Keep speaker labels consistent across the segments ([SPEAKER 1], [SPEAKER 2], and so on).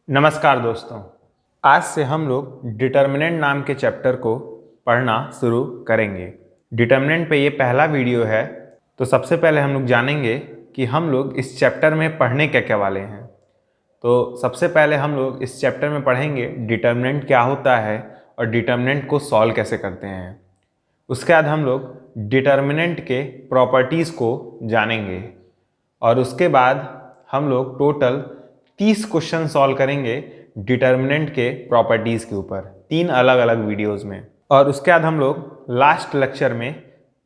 [SPEAKER 1] नमस्कार दोस्तों, आज से हम लोग डिटर्मिनेंट नाम के चैप्टर को पढ़ना शुरू करेंगे। डिटर्मिनेंट पे ये पहला वीडियो है, तो सबसे पहले हम लोग जानेंगे कि हम लोग इस चैप्टर में पढ़ने क्या क्या वाले हैं। तो सबसे पहले हम लोग इस चैप्टर में पढ़ेंगे डिटर्मिनेंट क्या होता है और डिटर्मिनेंट को सॉल्व कैसे करते हैं। उसके बाद हम लोग डिटर्मिनेंट के प्रॉपर्टीज़ को जानेंगे और उसके बाद हम लोग टोटल 30 क्वेश्चन सॉल्व करेंगे डिटर्मिनेंट के प्रॉपर्टीज़ के ऊपर 3 अलग अलग वीडियोस में। और उसके बाद हम लोग लास्ट लेक्चर में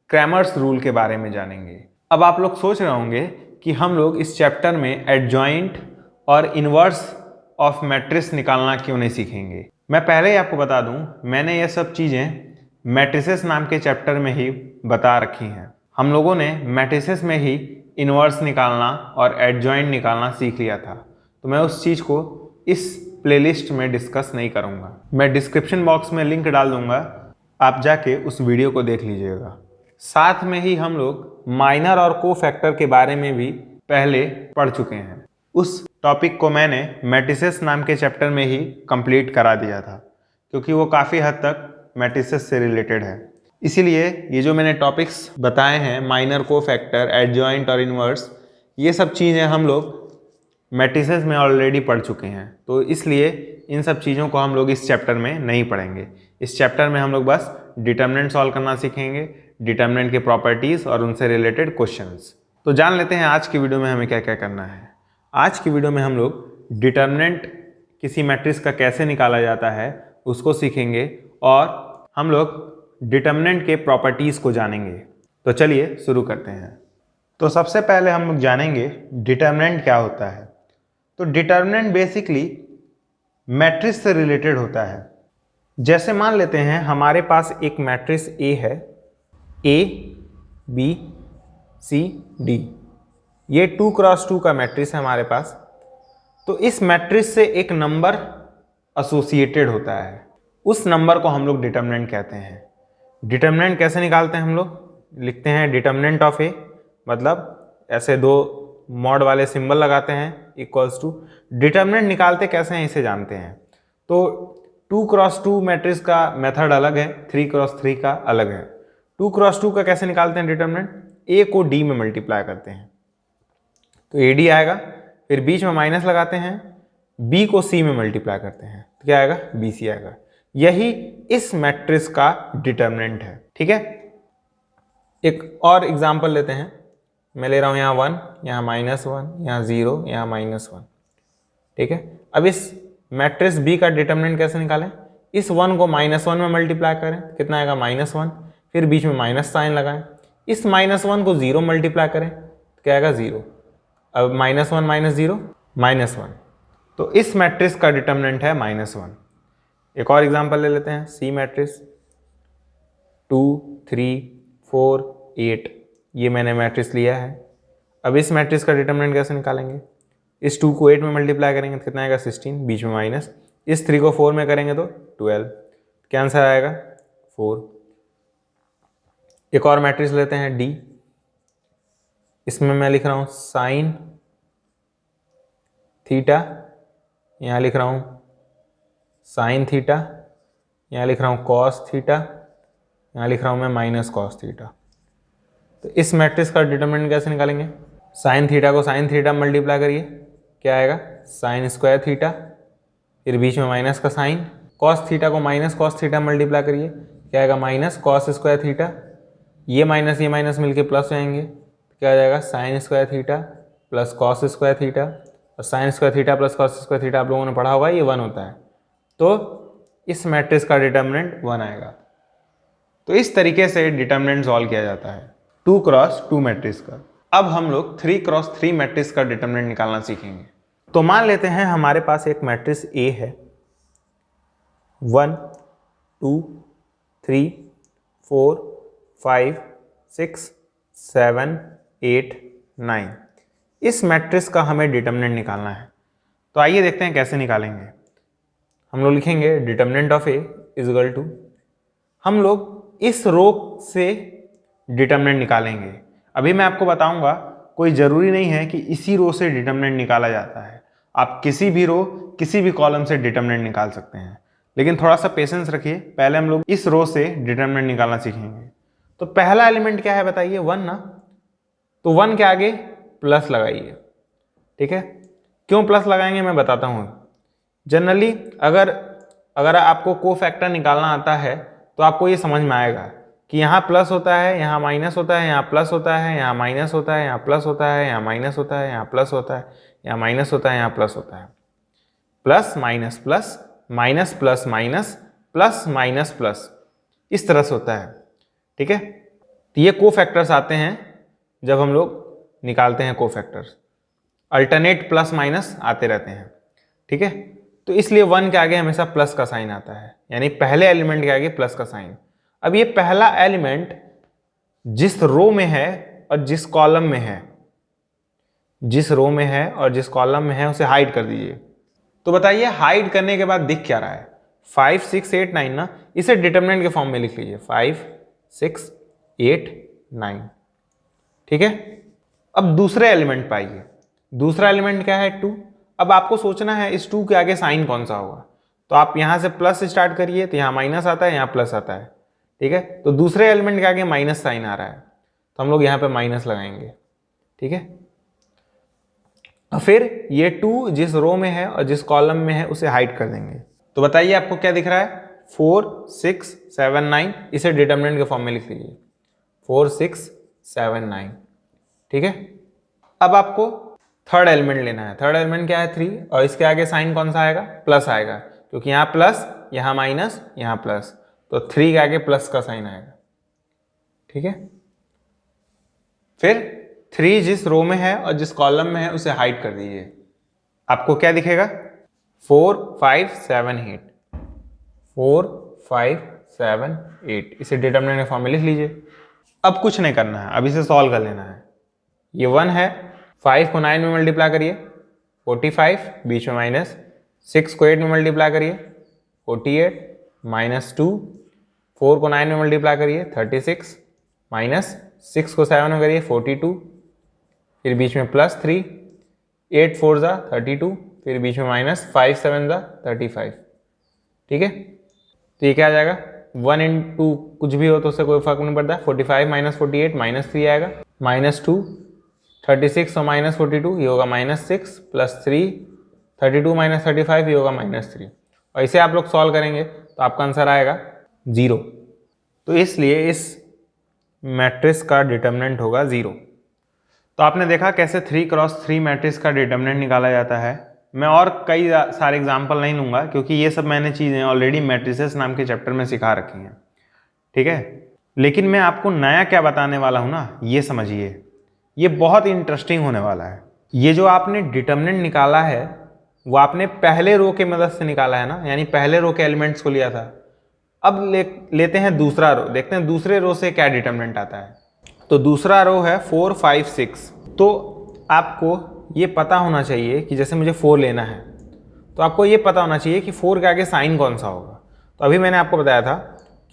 [SPEAKER 1] क्रैमर्स रूल के बारे में जानेंगे। अब आप लोग सोच रहे होंगे कि हम लोग इस चैप्टर में एडजॉइंट और इन्वर्स ऑफ मैट्रिक्स निकालना क्यों नहीं सीखेंगे। मैं पहले ही आपको बता दूं, मैंने ये सब चीज़ें मैट्रिसेस नाम के चैप्टर में ही बता रखी हैं। हम लोगों ने मैट्रिसेस में ही इन्वर्स निकालना और एडजॉइंट निकालना सीख लिया था, तो मैं उस चीज़ को इस प्लेलिस्ट में डिस्कस नहीं करूँगा। मैं डिस्क्रिप्शन बॉक्स में लिंक डाल दूँगा, आप जाके उस वीडियो को देख लीजिएगा। साथ में ही हम लोग माइनर और को फैक्टर के बारे में भी पहले पढ़ चुके हैं। उस टॉपिक को मैंने मैट्रिसेस नाम के चैप्टर में ही कंप्लीट करा दिया था, क्योंकि वो काफ़ी हद तक मैट्रिसेस से रिलेटेड है। इसीलिए ये जो मैंने टॉपिक्स बताए हैं, माइनर, को फैक्टर, एडजॉइंट और इन्वर्स, ये सब चीज़ें हम लोग मैट्रिसेस में ऑलरेडी पढ़ चुके हैं, तो इसलिए इन सब चीज़ों को हम लोग इस चैप्टर में नहीं पढ़ेंगे। इस चैप्टर में हम लोग बस डिटर्मिनेंट सॉल्व करना सीखेंगे, डिटर्मिनेंट के प्रॉपर्टीज़ और उनसे रिलेटेड क्वेश्चंस। तो जान लेते हैं आज की वीडियो में हमें क्या क्या करना है। आज की वीडियो में हम लोग डिटर्मिनेंट किसी मैट्रिक्स का कैसे निकाला जाता है उसको सीखेंगे और हम लोग डिटर्मिनेंट के प्रॉपर्टीज़ को जानेंगे। तो चलिए शुरू करते हैं। तो सबसे पहले हम लोग जानेंगे डिटर्मिनेंट क्या होता है। तो डिटर्मिनेंट बेसिकली मैट्रिक्स से रिलेटेड होता है। जैसे मान लेते हैं हमारे पास एक मैट्रिक्स ए है, ए बी सी डी, ये 2x2 का मैट्रिक्स है हमारे पास। तो इस मैट्रिक्स से एक नंबर एसोसिएटेड होता है, उस नंबर को हम लोग डिटर्मिनेंट कहते हैं। डिटर्मिनेंट कैसे निकालते हैं हम लोग? लिखते हैं डिटर्मिनेंट ऑफ ए, मतलब ऐसे दो मॉड वाले सिंबल लगाते हैं इक्वल्स टू। डिटर्मिनेंट निकालते कैसे हैं इसे जानते हैं। तो 2x2 मैट्रिक्स का मेथड अलग है, 3x3 का अलग है। 2x2 का कैसे निकालते हैं डिटर्मिनेंट? ए को डी में मल्टीप्लाई करते हैं तो ए डी आएगा, फिर बीच में माइनस लगाते हैं, बी को सी में मल्टीप्लाई करते हैं तो क्या आएगा? बी सी आएगा। यही इस मैट्रिक्स का डिटर्मिनेंट है। ठीक है, एक और एग्जांपल लेते हैं। मैं ले रहा हूँ यहाँ 1, यहाँ -1, यहाँ 0, यहाँ -1। ठीक है, अब इस मैट्रिक्स बी का डिटर्मिनेंट कैसे निकालें? इस 1 को -1 में मल्टीप्लाई करें, कितना आएगा? -1, फिर बीच में माइनस साइन लगाएं। इस -1 को 0 मल्टीप्लाई करें तो क्या आएगा? 0। अब -1 -0 -1, तो इस मैट्रिक्स का डिटर्मिनेंट है -1। एक और एग्जांपल ले लेते हैं, सी मैट्रिक्स 2 3 4 8, ये मैंने मैट्रिक्स लिया है। अब इस मैट्रिक्स का डिटर्मिनेंट कैसे निकालेंगे? इस 2 को 8 में मल्टीप्लाई करेंगे तो कितना आएगा? 16, बीच में माइनस। इस 3 को 4 में करेंगे तो 12, क्या आंसर आएगा? 4। एक और मैट्रिक्स लेते हैं डी, इसमें मैं लिख रहा हूँ साइन थीटा, यहाँ लिख रहा हूँ साइन थीटा, यहाँ लिख रहा हूँ कॉस थीटा, यहाँ लिख रहा हूँ मैं माइनस कॉस थीटा। तो इस मैट्रिक्स का डिटर्मिनेंट कैसे निकालेंगे? साइन थीटा को साइन थीटा मल्टीप्लाई करिए, क्या आएगा? साइन स्क्वायर थीटा, फिर बीच में माइनस का साइन। कॉस थीटा को माइनस कॉस थीटा मल्टीप्लाई करिए, क्या आएगा? Minus cos square theta. ये माइनस मिलके प्लस हो जाएंगे, क्या आ जाएगा? Sine square theta plus cos square theta. और sine square theta plus cos square theta आप लोगों ने पढ़ा होगा, ये 1 होता है। तो इस मैट्रिक्स का डिटर्मिनेंट 1 आएगा। तो इस तरीके से डिटर्मिनेंट सॉल्व किया जाता है 2x2 मैट्रिक्स का। अब हम लोग 3x3 मैट्रिक्स का डिटर्मिनेंट निकालना सीखेंगे। तो मान लेते हैं हमारे पास एक मैट्रिक्स ए है, 1 2 3 4 5 6 7 8 9, इस मैट्रिक्स का हमें डिटर्मिनेंट निकालना है। तो आइए देखते हैं कैसे निकालेंगे। हम लोग लिखेंगे determinant of A is equal to, हम लोग इस रो से डिटर्मिनेंट निकालेंगे। अभी मैं आपको बताऊंगा, कोई ज़रूरी नहीं है कि इसी रो से डिटर्मिनेंट निकाला जाता है। आप किसी भी रो किसी भी कॉलम से डिटर्मिनेंट निकाल सकते हैं, लेकिन थोड़ा सा पेशेंस रखिए, पहले हम लोग इस रो से डिटर्मिनेंट निकालना सीखेंगे। तो पहला एलिमेंट क्या है बताइए, 1 ना, तो 1 के आगे प्लस लगाइए, ठीक है। क्यों प्लस लगाएंगे मैं बताता हूँ। जनरली अगर आपको कोफैक्टर निकालना आता है तो आपको ये समझ में आएगा कि यहाँ प्लस होता है, यहाँ माइनस होता है, यहाँ प्लस होता है, यहाँ माइनस होता है, यहाँ प्लस होता है, यहाँ माइनस होता है, यहाँ प्लस होता है, यहाँ माइनस होता है, यहाँ प्लस होता है, plus minus plus minus plus minus plus minus plus, इस तरह से होता है, ठीक है। तो ये कोफैक्टर्स आते हैं जब हम लोग निकालते हैं कोफैक्टर्स, अल्टरनेट प्लस माइनस आते रहते हैं, ठीक है। तो इसलिए 1 के आगे हमेशा प्लस का साइन आता है, यानी पहले एलिमेंट के आगे प्लस का साइन। अब ये पहला एलिमेंट जिस रो में है और जिस कॉलम में है, जिस रो में है और जिस कॉलम में है उसे हाइड कर दीजिए। तो बताइए हाइड करने के बाद दिख क्या रहा है, 5 6 8 9 ना, इसे डिटर्मिनेंट के फॉर्म में लिख लीजिए, 5 6 8 9, ठीक है। अब दूसरे एलिमेंट पाइए, दूसरा एलिमेंट क्या है 2। अब आपको सोचना है इस 2 के आगे साइन कौन सा होगा, तो आप यहां से प्लस स्टार्ट करिए, तो यहाँ माइनस आता है, यहाँ प्लस आता है, ठीक है। तो दूसरे एलिमेंट के आगे माइनस साइन आ रहा है, तो हम लोग यहाँ पे माइनस लगाएंगे, ठीक है। और फिर ये 2 जिस रो में है और जिस कॉलम में है उसे हाइड कर देंगे। तो बताइए आपको क्या दिख रहा है, 4 6 7 9, इसे डिटर्मिनेंट के फॉर्म में लिख लीजिए, 4 6 7 9, ठीक है। अब आपको थर्ड एलिमेंट लेना है, थर्ड एलिमेंट क्या है 3, और इसके आगे साइन कौन सा आएगा, प्लस आएगा, क्योंकि यहाँ प्लस यहाँ माइनस यहाँ प्लस, तो 3 के आगे प्लस का साइन आएगा, ठीक है। फिर 3 जिस रो में है और जिस कॉलम में है उसे हाइड कर दीजिए, आपको क्या दिखेगा, 4 5 7 8, 4 5 7 8, इसे डिटर्मिनेंट के फॉर्म में लिख लीजिए। अब कुछ नहीं करना है, अब इसे सॉल्व कर लेना है। ये 1 है, 5 को 9 में मल्टीप्लाई करिए 45, बीच में माइनस, 6 को 8 में मल्टीप्लाई करिए 48, माइनस 2, 4 को 9 में मल्टीप्लाई करिए 36, माइनस 6 को 7 में करिए 42, फिर बीच में प्लस 3, 8 4 जा 32, फिर बीच में माइनस 5 7 जा 35, ठीक है। तो ये क्या आ जाएगा, 1 इंटू कुछ भी हो तो उससे कोई फर्क नहीं पड़ता, 45 माइनस 48 माइनस 3 आएगा, माइनस 2, 36 और माइनस 42 ये होगा माइनस 6, प्लस 3, 32 माइनस 35 ये होगा माइनस 3, और इसे आप लोग सॉल्व करेंगे तो आपका आंसर आएगा 0। तो इसलिए इस मैट्रिक्स का डिटर्मिनेंट होगा 0। तो आपने देखा कैसे 3x3 मैट्रिक्स का डिटर्मिनेंट निकाला जाता है। मैं और कई सारे एग्जाम्पल नहीं लूँगा क्योंकि ये सब मैंने चीज़ें ऑलरेडी मैट्रिसेस नाम के चैप्टर में सिखा रखी हैं, ठीक है। लेकिन मैं आपको नया क्या बताने वाला हूँ ना, ये समझिए, ये बहुत इंटरेस्टिंग होने वाला है। ये जो आपने डिटर्मिनेंट निकाला है वो आपने पहले रो के मदद से निकाला है ना, यानी पहले रो के एलिमेंट्स को लिया था। अब लेते हैं दूसरा रो, देखते हैं दूसरे रो से क्या डिटर्मिनेंट आता है। तो दूसरा रो है 4 5 6। तो आपको ये पता होना चाहिए कि जैसे मुझे 4 लेना है तो आपको ये पता होना चाहिए कि 4 के आगे साइन कौन सा होगा। तो अभी मैंने आपको बताया था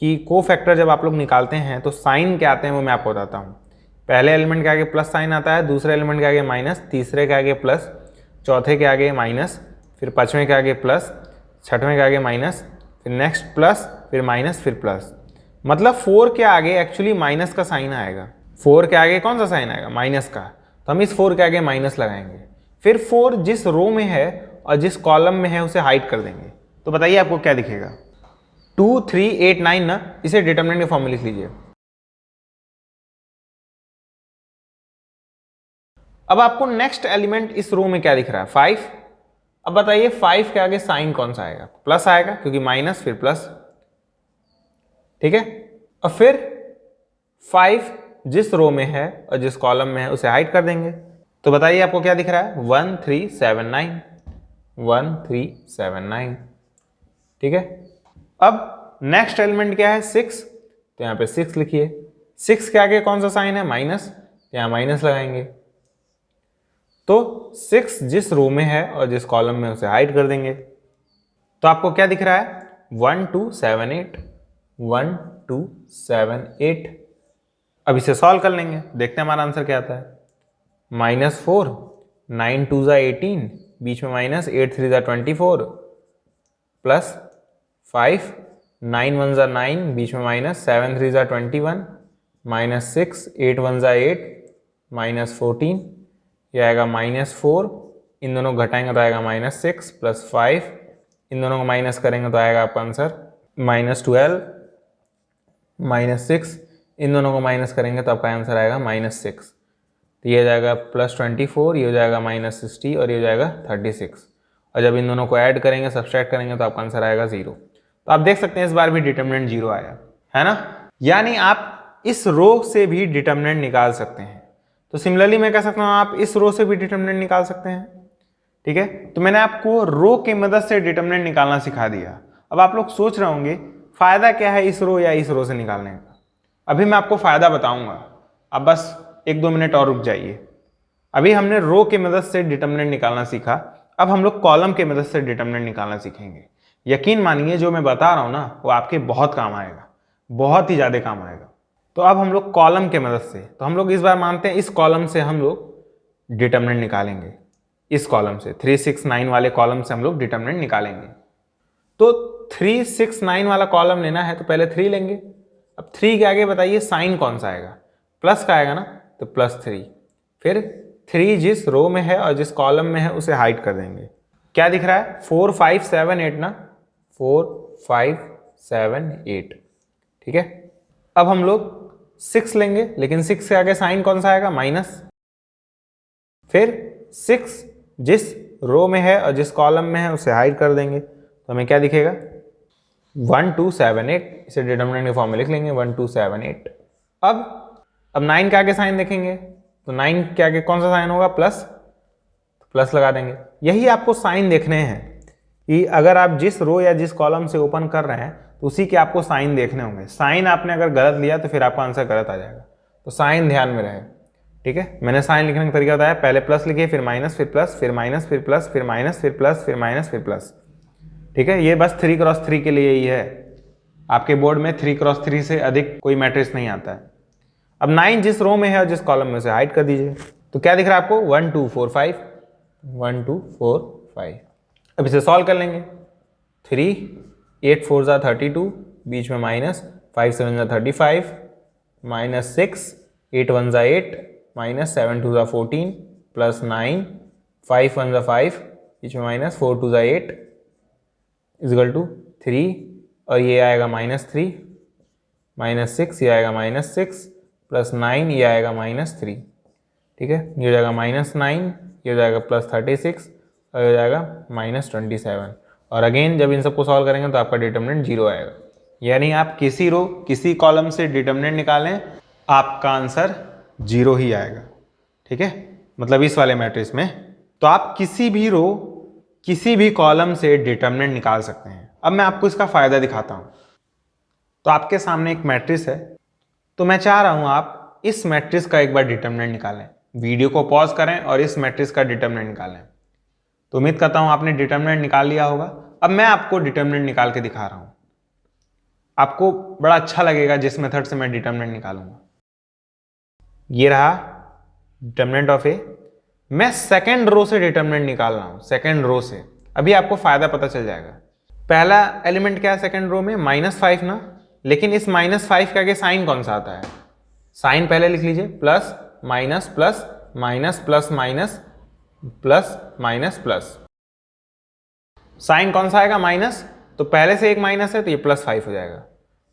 [SPEAKER 1] कि कोफैक्टर जब आप लोग निकालते हैं तो साइन क्या आते हैं वो मैं आपको बताता हूँ। पहले एलिमेंट के आगे प्लस साइन आता है, दूसरे एलिमेंट के आगे माइनस, तीसरे के आगे प्लस, चौथे के आगे माइनस, फिर पाँचवें के आगे प्लस, छठवें के आगे माइनस, फिर नेक्स्ट प्लस, फिर माइनस, फिर प्लस। मतलब 4 के आगे एक्चुअली माइनस का साइन आएगा। 4 के आगे कौन सा साइन आएगा, माइनस का, तो हम इस 4 के आगे माइनस लगाएंगे। फिर 4 जिस रो में है और जिस कॉलम में है उसे हाइड कर देंगे। तो बताइए आपको क्या दिखेगा, 2 3 8 9 ना, इसे डिटर्मिनेंट के फॉर्म में लिख लीजिए। अब आपको नेक्स्ट एलिमेंट इस रो में क्या दिख रहा है, 5। अब बताइए 5 के आगे साइन कौन सा आएगा, प्लस आएगा क्योंकि माइनस फिर प्लस, ठीक है। और फिर 5 जिस रो में है और जिस कॉलम में है उसे हाइड कर देंगे। तो बताइए आपको क्या दिख रहा है, 1 3 7 9, 1 3 7 9, ठीक है। अब नेक्स्ट एलिमेंट क्या है, 6। तो यहाँ पे 6 लिखिए। 6 के आगे कौन सा साइन है, माइनस, तो यहाँ माइनस लगाएंगे। तो 6 जिस रो में है और जिस कॉलम में उसे हाइड कर देंगे। तो आपको क्या दिख रहा है, 1 2 7 8, 1 2 7 8। अब इसे सॉल्व कर लेंगे, देखते हैं हमारा आंसर क्या आता है। -4, 9 2 ज़ा 18, बीच में माइनस, 8 3 24 प्लस 5, 9 1 9 बीच में माइनस, 7 3 21 माइनस 6, 8 1 8 माइनस 14, ये आएगा -4, इन दोनों को घटाएंगे तो आएगा -6 प्लस 5, इन दोनों को माइनस करेंगे तो आएगा आपका आंसर -12 -6, इन दोनों को माइनस करेंगे तो आपका आंसर आएगा -6। तो ये हो जाएगा +24, ये हो जाएगा -60 और ये हो जाएगा 36। और जब इन दोनों को ऐड करेंगे, सब्सट्रैक्ट करेंगे तो आपका आंसर आएगा 0। तो आप देख सकते हैं इस बार भी डिटरमिनेंट 0 आया है ना। यानी आप इस रो से भी डिटरमिनेंट निकाल सकते हैं। तो सिमिलरली मैं कह सकता हूँ आप इस रो से भी डिटरमिनेंट निकाल सकते हैं। ठीक है, तो मैंने आपको रो की मदद से डिटरमिनेंट निकालना सिखा दिया। अब आप लोग सोच रहे होंगे फायदा क्या है इस रो या इस रो से निकालने का। अभी मैं आपको फायदा बताऊंगा, अब बस 1-2 मिनट और रुक जाइए। अभी हमने रो की मदद से डिटरमिनेंट निकालना सीखा, अब हम लोग कॉलम की मदद से डिटरमिनेंट निकालना सीखेंगे। यकीन मानिए जो मैं बता रहा हूं ना वो आपके बहुत काम आएगा, बहुत ही ज्यादा काम आएगा। तो अब हम लोग कॉलम के मदद से, तो हम लोग इस बार मानते हैं इस कॉलम से हम लोग डिटरमिनेंट निकालेंगे। इस कॉलम से 3 6 9 वाले कॉलम से हम लोग डिटरमिनेंट निकालेंगे। तो 3 6 9 वाला कॉलम लेना है तो पहले 3 लेंगे। अब 3 के आगे बताइए साइन कौन सा आएगा, प्लस का आएगा ना, तो +3। फिर 3 जिस रो में है और जिस कॉलम में है उसे हाइड कर देंगे। क्या दिख रहा है 4 5 7 8 ना, 4 5 7 8। ठीक है, अब हम लोग 6 लेंगे, लेकिन 6 के आगे साइन कौन सा आएगा, माइनस। फिर 6 जिस रो में है और जिस कॉलम में है उसे हाइड कर देंगे, तो हमें क्या दिखेगा 1 2 7 8। इसे डिटरमिनेंट के फॉर्म में लिख लेंगे 1 2 7 8। अब 9 के आगे साइन देखेंगे तो 9 के आगे कौन सा साइन होगा, प्लस, तो प्लस लगा देंगे। यही आपको साइन देखने हैं कि अगर आप जिस रो या जिस कॉलम से ओपन कर रहे हैं तो उसी के आपको साइन देखने होंगे। साइन आपने अगर गलत लिया तो फिर आपका आंसर गलत आ जाएगा, तो साइन ध्यान में रहे। ठीक है, मैंने साइन लिखने का तरीका बताया, पहले प्लस लिखिए, फिर माइनस, फिर प्लस, फिर माइनस, फिर प्लस, फिर माइनस, फिर प्लस, फिर माइनस, फिर प्लस। ठीक है, ये बस 3x3 के लिए ही है। आपके बोर्ड में 3x3 से अधिक कोई मैट्रिक्स नहीं आता है। अब 9 जिस रो में है और जिस कॉलम में से हाइड कर दीजिए, तो क्या दिख रहा है आपको 1 2 4 5 1 2 4 5। अब इसे सॉल्व कर लेंगे। 3 8 4 32 बीच में माइनस, 5 7 35 माइनस 6 8 1 8 माइनस 7 2 14 प्लस 9 5 1 5 बीच में माइनस, 4 2 8 इजगल टू 3 और ये आएगा -3 -6, ये आएगा -6 प्लस 9, ये आएगा -3। ठीक है, ये हो जाएगा -9, ये हो जाएगा +36 और ये हो जाएगा -27। और अगेन जब इन सबको सॉल्व करेंगे तो आपका डिटरमिनेंट 0 आएगा। यानी आप किसी रो किसी कॉलम से डिटरमिनेंट निकालें, आपका आंसर 0 ही आएगा। ठीक है, मतलब इस वाले मैट्रिक्स में तो आप किसी भी रो किसी भी कॉलम से डिटरमिनेंट निकाल सकते हैं। अब मैं आपको इसका फायदा दिखाता हूं। तो आपके सामने एक मैट्रिक्स है, तो मैं चाह रहा हूं आप इस मैट्रिक्स का एक बार डिटरमिनेंट निकालें। वीडियो को पॉज करें और इस मैट्रिक्स का डिटरमिनेंट निकालें। तो उम्मीद करता हूं आपने डिटरमिनेंट निकाल लिया होगा। अब मैं आपको डिटरमिनेंट निकाल के दिखा रहा हूं, आपको बड़ा अच्छा लगेगा जिस मेथड से मैं डिटरमिनेंट निकालूंगा। ये रहा डिटरमिनेंट ऑफ ए। मैं सेकेंड रो से डिटरमिनेंट निकाल रहा हूं, सेकेंड रो से। अभी आपको फायदा पता चल जाएगा। पहला एलिमेंट क्या है सेकेंड रो में, -5 ना, लेकिन इस -5 के आगे साइन कौन सा आता है, साइन पहले लिख लीजिए, plus minus plus minus plus minus plus minus plus. Sign कौन सा आएगा, माइनस, तो पहले से एक माइनस है तो ये +5 हो जाएगा।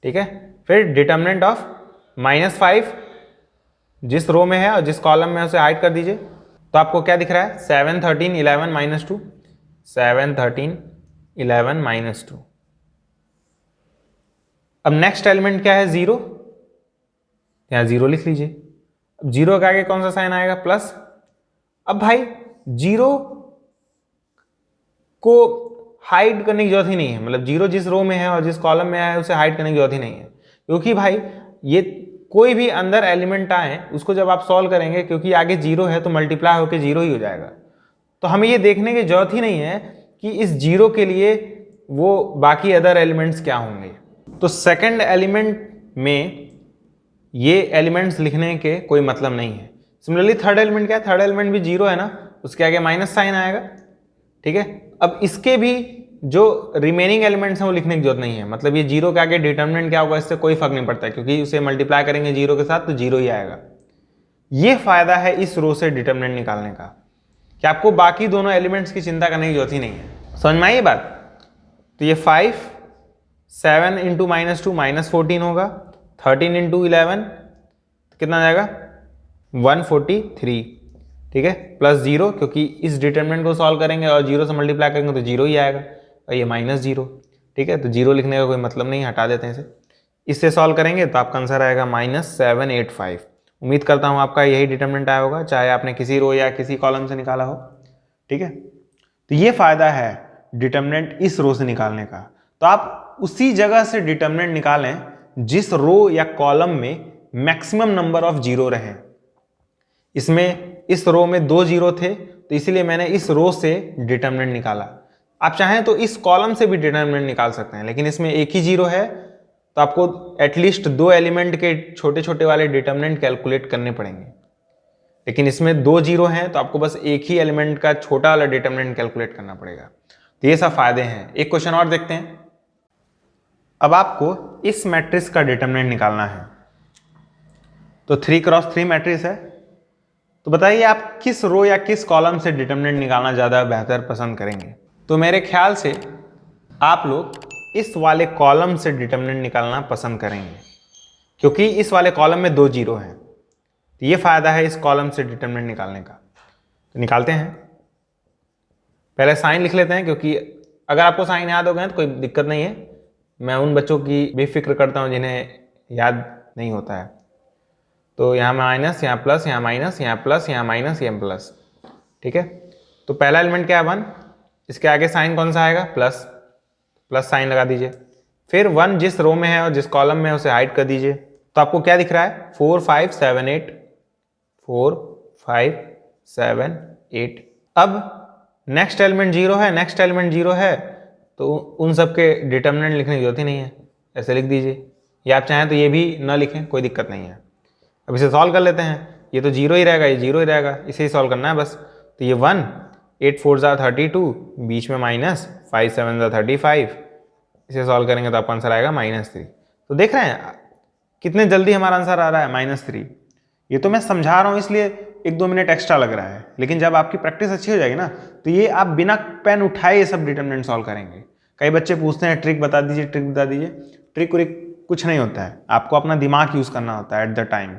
[SPEAKER 1] ठीक है, फिर डिटरमिनेंट ऑफ -5 जिस रो में है और जिस कॉलम में उसे हाइड कर दीजिए, तो आपको क्या दिख रहा है 7 13 11 -2, 7 13 11 -2। अब नेक्स्ट एलिमेंट क्या है, 0, यहां 0 लिख लीजिए। अब 0 के आगे कौन सा साइन आएगा, प्लस। अब भाई 0 को हाइड करने की जरूरत ही नहीं है, मतलब 0 जिस रो में है और जिस कॉलम में है उसे हाइड करने की जरूरत ही नहीं है, क्योंकि भाई ये कोई भी अंदर एलिमेंट आए उसको जब आप सॉल्व करेंगे, क्योंकि आगे 0 है तो मल्टीप्लाई होकर 0 ही हो जाएगा। तो हमें ये देखने की जरूरत ही नहीं है कि इस 0 के लिए वो बाकी अदर एलिमेंट्स क्या होंगे। तो सेकंड एलिमेंट में ये एलिमेंट्स लिखने के कोई मतलब नहीं है। सिमिलरली थर्ड एलिमेंट क्या है, थर्ड एलिमेंट भी 0 है ना, उसके आगे माइनस साइन आएगा, ठीक है। अब इसके भी जो रिमेनिंग एलिमेंट्स हैं वो लिखने की जरूरत नहीं है, मतलब ये जीरो के आगे डिटर्मिनेंट क्या होगा इससे कोई फर्क नहीं पड़ता है, क्योंकि उसे मल्टीप्लाई करेंगे जीरो के साथ तो जीरो ही आएगा। ये फायदा है इस रो से डिटर्मिनेंट निकालने का कि आपको बाकी दोनों एलिमेंट्स की चिंता करने की जरूरत ही नहीं है। समझ में आई ये बात? तो ये 5 7 इंटू -2 -14 होगा, 13 इंटू 11 कितना आ जाएगा 143, ठीक है, प्लस जीरो, क्योंकि इस डिटर्मिनेंट को सॉल्व करेंगे और जीरो से मल्टीप्लाई करेंगे तो जीरो ही आएगा, और ये -0, ठीक है, तो जीरो लिखने का कोई मतलब नहीं, हटा देते हैं इसे। इससे सॉल्व करेंगे तो आपका आंसर आएगा -785। उम्मीद करता हूँ आपका यही डिटर्मिनेंट आया होगा, चाहे आपने किसी रो या किसी कॉलम से निकाला हो, ठीक है। तो ये फायदा है डिटर्मिनेंट इस रो से निकालने का। तो आप उसी जगह से डिटर्मिनेंट निकालें जिस रो या कॉलम में मैक्सिमम नंबर ऑफ जीरो रहे। इसमें इस रो में 2 जीरो थे तो इसीलिए मैंने इस रो से डिटर्मिनेंट निकाला। आप चाहें तो इस कॉलम से भी डिटर्मिनेंट निकाल सकते हैं, लेकिन इसमें एक ही जीरो है तो आपको एटलीस्ट 2 एलिमेंट के छोटे छोटे वाले डिटर्मिनेंट कैलकुलेट करने पड़ेंगे। लेकिन इसमें 2 जीरो हैं तो आपको बस एक ही एलिमेंट का छोटा वाला डिटर्मिनेंट कैलकुलेट करना पड़ेगा। तो ये सब फायदे हैं। एक क्वेश्चन और देखते हैं। अब आपको इस मैट्रिक्स का डिटर्मिनेंट निकालना है। तो 3x3 मैट्रिक्स है, तो बताइए आप किस रो या किस कॉलम से डिटर्मिनेंट निकालना ज़्यादा बेहतर पसंद करेंगे। तो मेरे ख्याल से आप लोग इस वाले कॉलम से डिटर्मिनेंट निकालना पसंद करेंगे, क्योंकि इस वाले कॉलम में 2 जीरो हैं। तो ये फायदा है इस कॉलम से डिटर्मिनेंट निकालने का। तो निकालते हैं। पहले साइन लिख लेते हैं, क्योंकि अगर आपको साइन याद हो गए तो कोई दिक्कत नहीं है। मैं उन बच्चों की बेफिक्र करता हूँ जिन्हें याद नहीं होता है। तो यहाँ माइनस, यहाँ प्लस, यहाँ माइनस, यहाँ प्लस, यहाँ माइनस, यहाँ प्लस, ठीक है। तो पहला एलिमेंट क्या है 1, इसके आगे साइन कौन सा आएगा प्लस, प्लस साइन लगा दीजिए। फिर 1 जिस रो में है और जिस कॉलम में है उसे हाइड कर दीजिए। तो आपको क्या दिख रहा है 4 5 7 8, 4 5 7 8। अब नेक्स्ट एलिमेंट जीरो है, नेक्स्ट एलिमेंट जीरो है, तो उन सब के डिटर्मिनेंट लिखने की जरूरत ही नहीं है, ऐसे लिख दीजिए। या आप चाहें तो ये भी ना लिखें, कोई दिक्कत नहीं है। अब इसे सॉल्व कर लेते हैं। ये तो जीरो ही रहेगा, ये जीरो ही रहेगा, इसे ही सॉल्व करना है बस। तो ये 1 8 4 32, बीच में माइनस 5 7 35, इसे सॉल्व करेंगे तो आपका आंसर आएगा -3। तो देख रहे हैं कितने जल्दी हमारा आंसर आ रहा है -3। ये तो मैं समझा रहा हूँ इसलिए 1-2 मिनट एक्स्ट्रा लग रहा है, लेकिन जब आपकी प्रैक्टिस अच्छी हो जाएगी ना तो ये आप बिना पेन उठाए ये सब डिटर्मिनेंट सॉल्व करेंगे। कई बच्चे पूछते हैं ट्रिक बता दीजिए, ट्रिक बता दीजिए। ट्रिक कुछ नहीं होता है, आपको अपना दिमाग यूज़ करना होता है एट द टाइम।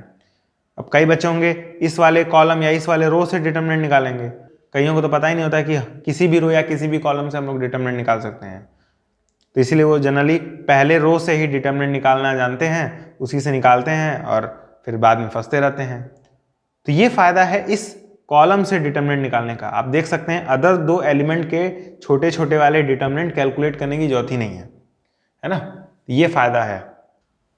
[SPEAKER 1] अब कई बच्चे होंगे इस वाले कॉलम या इस वाले रो से डिटर्मिनेंट निकालेंगे, कईयों को तो पता ही नहीं होता है कि किसी भी रो या किसी भी कॉलम से हम लोग डिटर्मिनेंट निकाल सकते हैं। तो इसीलिए वो जनरली पहले रो से ही डिटर्मिनेंट निकालना जानते हैं, उसी से निकालते हैं और फिर बाद में फंसते रहते हैं। तो ये फायदा है इस कॉलम से डिटर्मिनेंट निकालने का। आप देख सकते हैं अदर 2 एलिमेंट के छोटे छोटे वाले डिटर्मिनेंट कैलकुलेट करने की जरूरत ही नहीं है ना। ये फायदा है।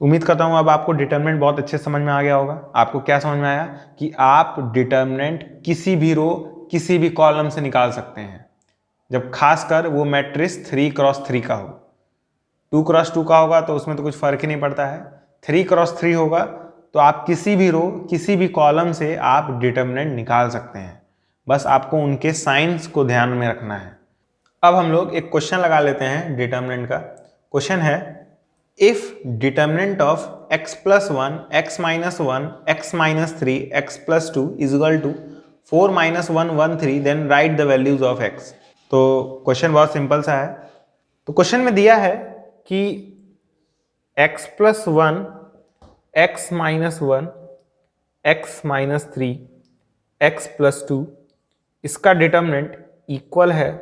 [SPEAKER 1] उम्मीद करता हूँ अब आपको डिटर्मिनेंट बहुत अच्छे समझ में आ गया होगा। आपको क्या समझ में आया कि आप डिटर्मिनेंट किसी भी रो किसी भी कॉलम से निकाल सकते हैं, जब खासकर वो मैट्रिक्स 3x3 का हो। 2x2 का होगा तो उसमें तो कुछ फर्क ही नहीं पड़ता है। 3x3 होगा तो आप किसी भी रो किसी भी कॉलम से आप डिटर्मिनेंट निकाल सकते हैं, बस आपको उनके साइंस को ध्यान में रखना है। अब हम लोग एक क्वेश्चन लगा लेते हैं डिटर्मिनेंट का। क्वेश्चन है if determinant of x plus 1, x minus 1, x minus 3, x plus 2 is equal to 4 minus 1 1 3, then write the values of x। तो क्वेश्चन बहुत सिंपल सा है। तो क्वेश्चन में दिया है कि x plus 1, x minus 1, x minus 3, x plus 2 इसका डिटर्मिनेंट इक्वल है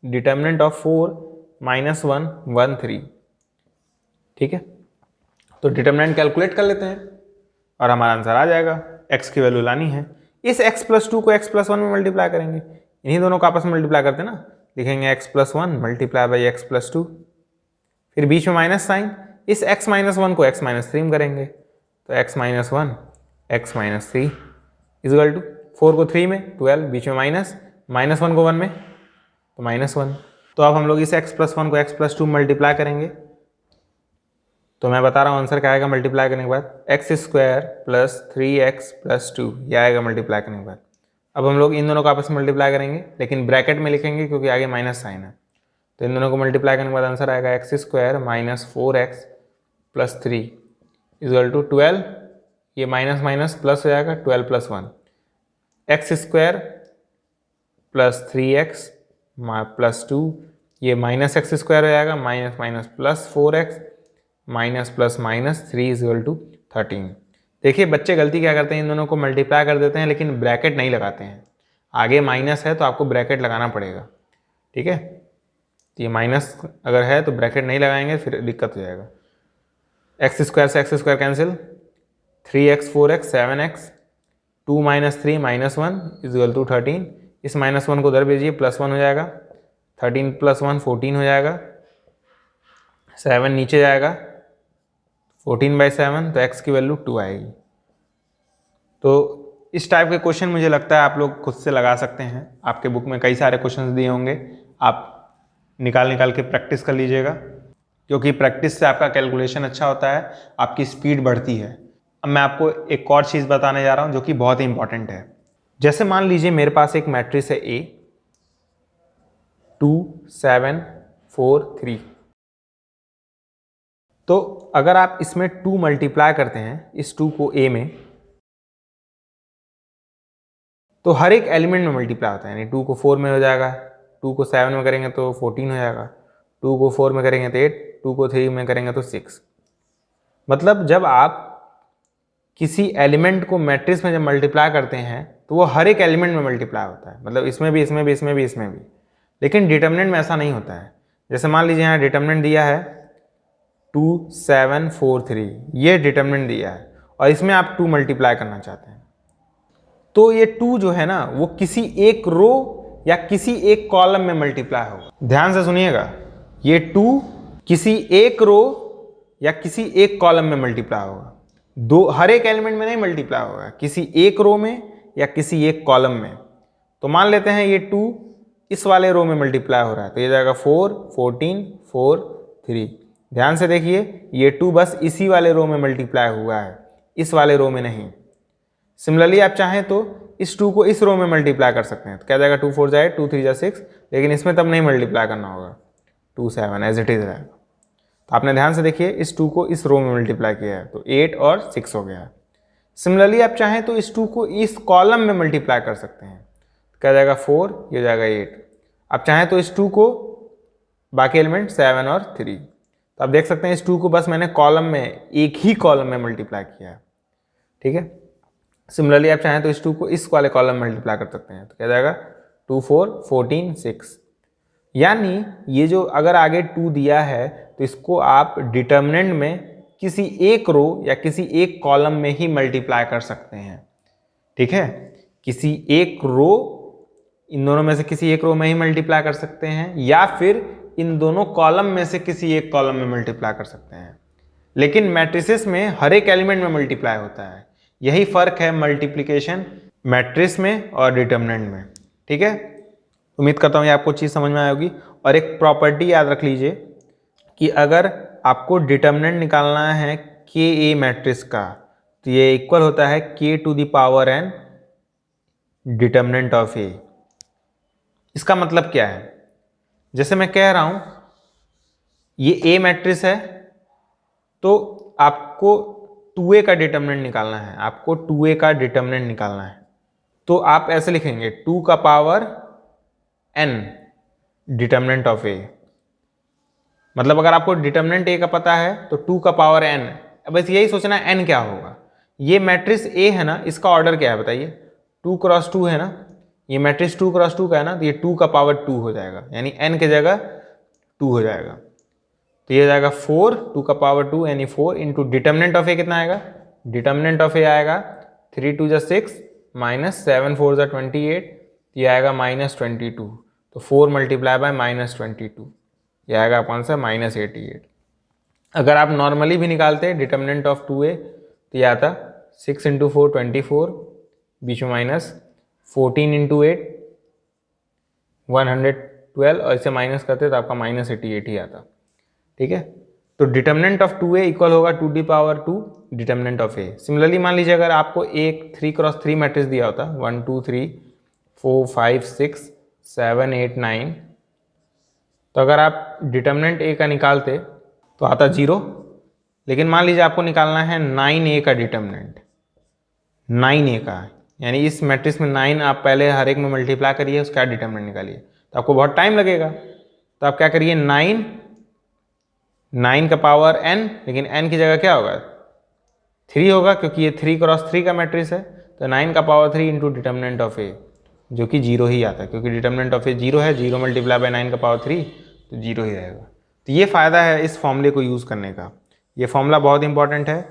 [SPEAKER 1] डिटर्मिनेंट ऑफ 4 minus 1 1 3, ठीक है। तो डिटर्मिनेंट कैलकुलेट कर लेते हैं और हमारा आंसर आ जाएगा। x की वैल्यू लानी है, इस x plus 2 को x plus 1 में मल्टीप्लाई करेंगे, इन्हीं दोनों को आपस में मल्टीप्लाई करते हैं ना, लिखेंगे x plus 1 multiply by x plus 2, फिर बीच में माइनस साइन, इस x minus 1 को x minus 3 में करेंगे, तो x minus 1 x minus 3 equal to 4 को 3 में 12, बीच में माइनस, -1 को 1 में तो -1। तो अब हम लोग इस x plus 1 को x plus 2 मल्टीप्लाई करेंगे, तो मैं बता रहा हूँ आंसर क्या आएगा मल्टीप्लाई करने के बाद, x² + 3x + 2 ये आएगा मल्टीप्लाई करने के बाद। अब हम लोग इन दोनों को आपस में मल्टीप्लाई करेंगे, लेकिन ब्रैकेट में लिखेंगे क्योंकि आगे माइनस साइन है। तो इन दोनों को मल्टीप्लाई करने के बाद आंसर आएगा x square minus 4x plus 3 equal to 12। ये माइनस माइनस प्लस हो जाएगा, 12 plus 1 x square plus 3x plus 2, ये माइनस एक्स स्क्वायर हो जाएगा, minus minus plus 4x minus plus minus 3 equal to 13। देखिए बच्चे गलती क्या करते हैं, इन दोनों को मल्टीप्लाई कर देते हैं लेकिन ब्रैकेट नहीं लगाते हैं। आगे माइनस है तो आपको ब्रैकेट लगाना पड़ेगा, ठीक है। तो ये माइनस अगर है तो ब्रैकेट नहीं लगाएंगे फिर दिक्कत हो जाएगा। एक्स स्क्वायर से x square cancel, 3x 4x 7x, 2 minus 3 minus 1 equal to 13। इस माइनस 1 को उधर भेजिए, प्लस 1 हो जाएगा, 13 प्लस 1 14 हो जाएगा, 7 नीचे जाएगा, 14/7 तो x की वैल्यू 2 आएगी। तो इस टाइप के क्वेश्चन मुझे लगता है आप लोग खुद से लगा सकते हैं। आपके बुक में कई सारे क्वेश्चंस दिए होंगे, आप निकाल के प्रैक्टिस कर लीजिएगा, क्योंकि प्रैक्टिस से आपका कैलकुलेशन अच्छा होता है, आपकी स्पीड बढ़ती है। अब मैं आपको एक और चीज़ बताने जा रहा हूँ जो कि बहुत ही इंपॉर्टेंट है। जैसे मान लीजिए मेरे पास एक मैट्रिक्स है A 2 7 4 3। तो अगर आप इसमें 2 मल्टीप्लाई करते हैं, इस 2 को A में, तो हर एक एलिमेंट में मल्टीप्लाई होता है। यानी 2 को 4 में हो जाएगा, 2 को 7 में करेंगे तो 14 हो जाएगा, 2 को 4 में करेंगे तो 8, 2 को 3 में करेंगे तो 6। मतलब जब आप किसी एलिमेंट को मैट्रिक्स में जब मल्टीप्लाई करते हैं तो वो हर एक एलिमेंट में मल्टीप्लाई होता है। मतलब इसमें भी, इसमें भी, इसमें भी, इसमें भी। लेकिन डिटर्मिनेंट में ऐसा नहीं होता है। जैसे मान लीजिए यहाँ डिटर्मिनेंट दिया है 2 7 4 3, ये डिटर्मिनेंट दिया है और इसमें आप 2 मल्टीप्लाई करना चाहते हैं, तो ये 2 जो है ना वो किसी एक रो या किसी एक कॉलम में मल्टीप्लाई होगा। ध्यान से सुनिएगा, ये 2 किसी एक रो या किसी एक कॉलम में मल्टीप्लाई होगा। हर एक एलिमेंट में नहीं मल्टीप्लाई होगा, किसी एक रो में या किसी एक कॉलम में। तो मान लेते हैं ये 2 इस वाले रो में मल्टीप्लाई हो रहा है, तो ये जाएगा 4 14 4 3। ध्यान से देखिए, ये 2 बस इसी वाले रो में मल्टीप्लाई हुआ है, इस वाले रो में नहीं। सिमिलरली आप चाहें तो इस 2 को इस रो में मल्टीप्लाई कर सकते हैं, तो क्या जाएगा 2 4 जाए 2 3 जा 6, लेकिन इसमें तब नहीं मल्टीप्लाई करना होगा, 2 7 एज इट इज रहेगा। तो आपने ध्यान से देखिए, इस 2 को इस रो में मल्टीप्लाई किया है तो 8 और 6 हो गया है। सिमिलरली आप चाहें तो इस 2 को इस कॉलम में मल्टीप्लाई कर सकते हैं, तो क्या जाएगा 4, ये जाएगा 8। आप चाहें तो इस 2 को बाकी एलिमेंट 7 और 3, तो आप देख सकते हैं इस 2 को बस मैंने कॉलम में, एक ही कॉलम में मल्टीप्लाई किया है, ठीक है। सिमिलरली आप चाहें तो इस 2 को इस वाले कॉलम में मल्टीप्लाई कर सकते हैं, तो क्या जाएगा 2 4 14 6। यानी ये जो अगर आगे 2 दिया है तो इसको आप डिटर्मिनेंट में किसी एक रो या किसी एक कॉलम में ही मल्टीप्लाई कर सकते हैं, ठीक है। किसी एक रो, इन दोनों में से किसी एक रो में ही मल्टीप्लाई कर सकते हैं, या फिर इन दोनों कॉलम में से किसी एक कॉलम में मल्टीप्लाई कर सकते हैं। लेकिन मैट्रिसेस में हर एक एलिमेंट में मल्टीप्लाई होता है। यही फर्क है मल्टीप्लिकेशन मैट्रिक्स में और डिटर्मिनेंट में, ठीक है। उम्मीद करता हूँ ये आपको चीज़ समझ में आई होगी। और एक प्रॉपर्टी याद रख लीजिए कि अगर आपको डिटर्मिनेंट निकालना है के ए मैट्रिक्स का, तो ये इक्वल होता है k⁴n डिटर्मिनेंट ऑफ ए। इसका मतलब क्या है, जैसे मैं कह रहा हूं ये ए मैट्रिक्स है, तो आपको 2a का डिटर्मिनेंट निकालना है, आपको 2a का डिटर्मिनेंट निकालना है। तो आप ऐसे लिखेंगे 2 का पावर n डिटर्मिनेंट ऑफ ए। मतलब अगर आपको डिटर्मिनेंट ए का पता है तो 2 का पावर n, बस यही सोचना है n क्या होगा। ये मैट्रिक्स ए है ना, इसका ऑर्डर क्या है बताइए, 2 क्रॉस 2 है ना, ये मैट्रिक्स 2 क्रॉस 2 का है ना, तो ये 2 का पावर 2 हो जाएगा, यानी n की जगह 2 हो जाएगा। तो ये जाएगा 4, 2 का पावर 2 यानी 4 इंटू डिटर्मिनेंट ऑफ ए कितना आएगा, डिटर्मिनेंट ऑफ ए आएगा 3 2 जा 6 माइनस 7 4 जा 28, ये आएगा -22। तो 4 मल्टीप्लाई बाय -22, ये आएगा कौन सा -88। अगर आप नॉर्मली भी निकालते डिटर्मिनेंट ऑफ 2a तो ये आता 6 इंटू 4 24, बीच में माइनस 14 इंटू 8 112, और इसे माइनस करते तो आपका -88 ही आता, ठीक है। तो डिटर्मिनेंट ऑफ 2a इक्वल होगा 2⁴ डिटर्मिनेंट ऑफ a। सिमिलरली मान लीजिए अगर आपको एक 3 क्रॉस 3 मैट्रिक्स दिया होता 1 2 3, 4 5 6 7 8 9। तो अगर आप डिटर्मिनेंट ए का निकालते तो आता 0, लेकिन मान लीजिए आपको निकालना है 9A का डिटर्मिनेंट, 9A का, यानी इस मैट्रिक्स में 9 आप पहले हर एक में मल्टीप्लाई करिए, उसका डिटर्मिनेंट निकालिए, तो आपको बहुत टाइम लगेगा। तो आप क्या करिए, 9 का पावर n, लेकिन n की जगह क्या होगा 3 होगा, क्योंकि ये 3 क्रॉस 3 का मैट्रिक्स है। तो 9 का पावर 3 इंटू डिटर्मिनेंट ऑफ ए, जो कि 0 ही आता है, क्योंकि डिटर्मिनेंट ऑफ ए 0 है, 0 मल्टीप्लाई बाय 9 का पावर 3, तो 0 ही रहेगा। तो ये फ़ायदा है इस फॉर्मूले को यूज़ करने का। ये फॉर्मूला बहुत इंपॉर्टेंट है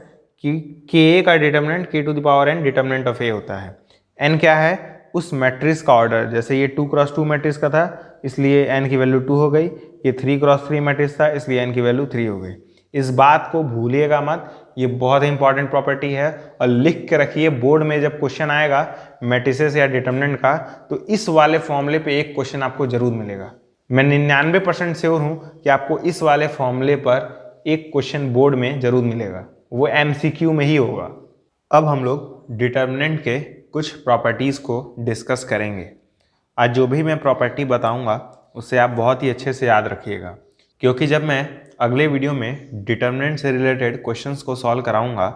[SPEAKER 1] कि के का determinant k to the power n determinant of A होता है। n क्या है, उस मैट्रिक्स का ऑर्डर, जैसे ये 2 क्रॉस 2 मैट्रिक्स का था इसलिए n की वैल्यू 2 हो गई, ये 3 क्रॉस 3 मैट्रिक्स था इसलिए n की वैल्यू 3 हो गई। इस बात को भूलिएगा मत, ये बहुत इंपॉर्टेंट प्रॉपर्टी है, और लिख के रखिए बोर्ड में जब क्वेश्चन आएगा मैट्रिसेस या डिटर्मिनेंट का, तो इस वाले फॉर्मूले पे एक क्वेश्चन आपको जरूर मिलेगा। मैं 99% श्योर हूँ कि आपको इस वाले फॉर्मूले पर एक क्वेश्चन बोर्ड में जरूर मिलेगा, वो MCQ में ही होगा। अब हम लोग डिटर्मिनेंट के कुछ प्रॉपर्टीज़ को डिस्कस करेंगे। आज जो भी मैं प्रॉपर्टी बताऊंगा उससे आप बहुत ही अच्छे से याद रखिएगा, क्योंकि जब मैं अगले वीडियो में डिटर्मिनेंट से रिलेटेड क्वेश्चंस को सॉल्व कराऊंगा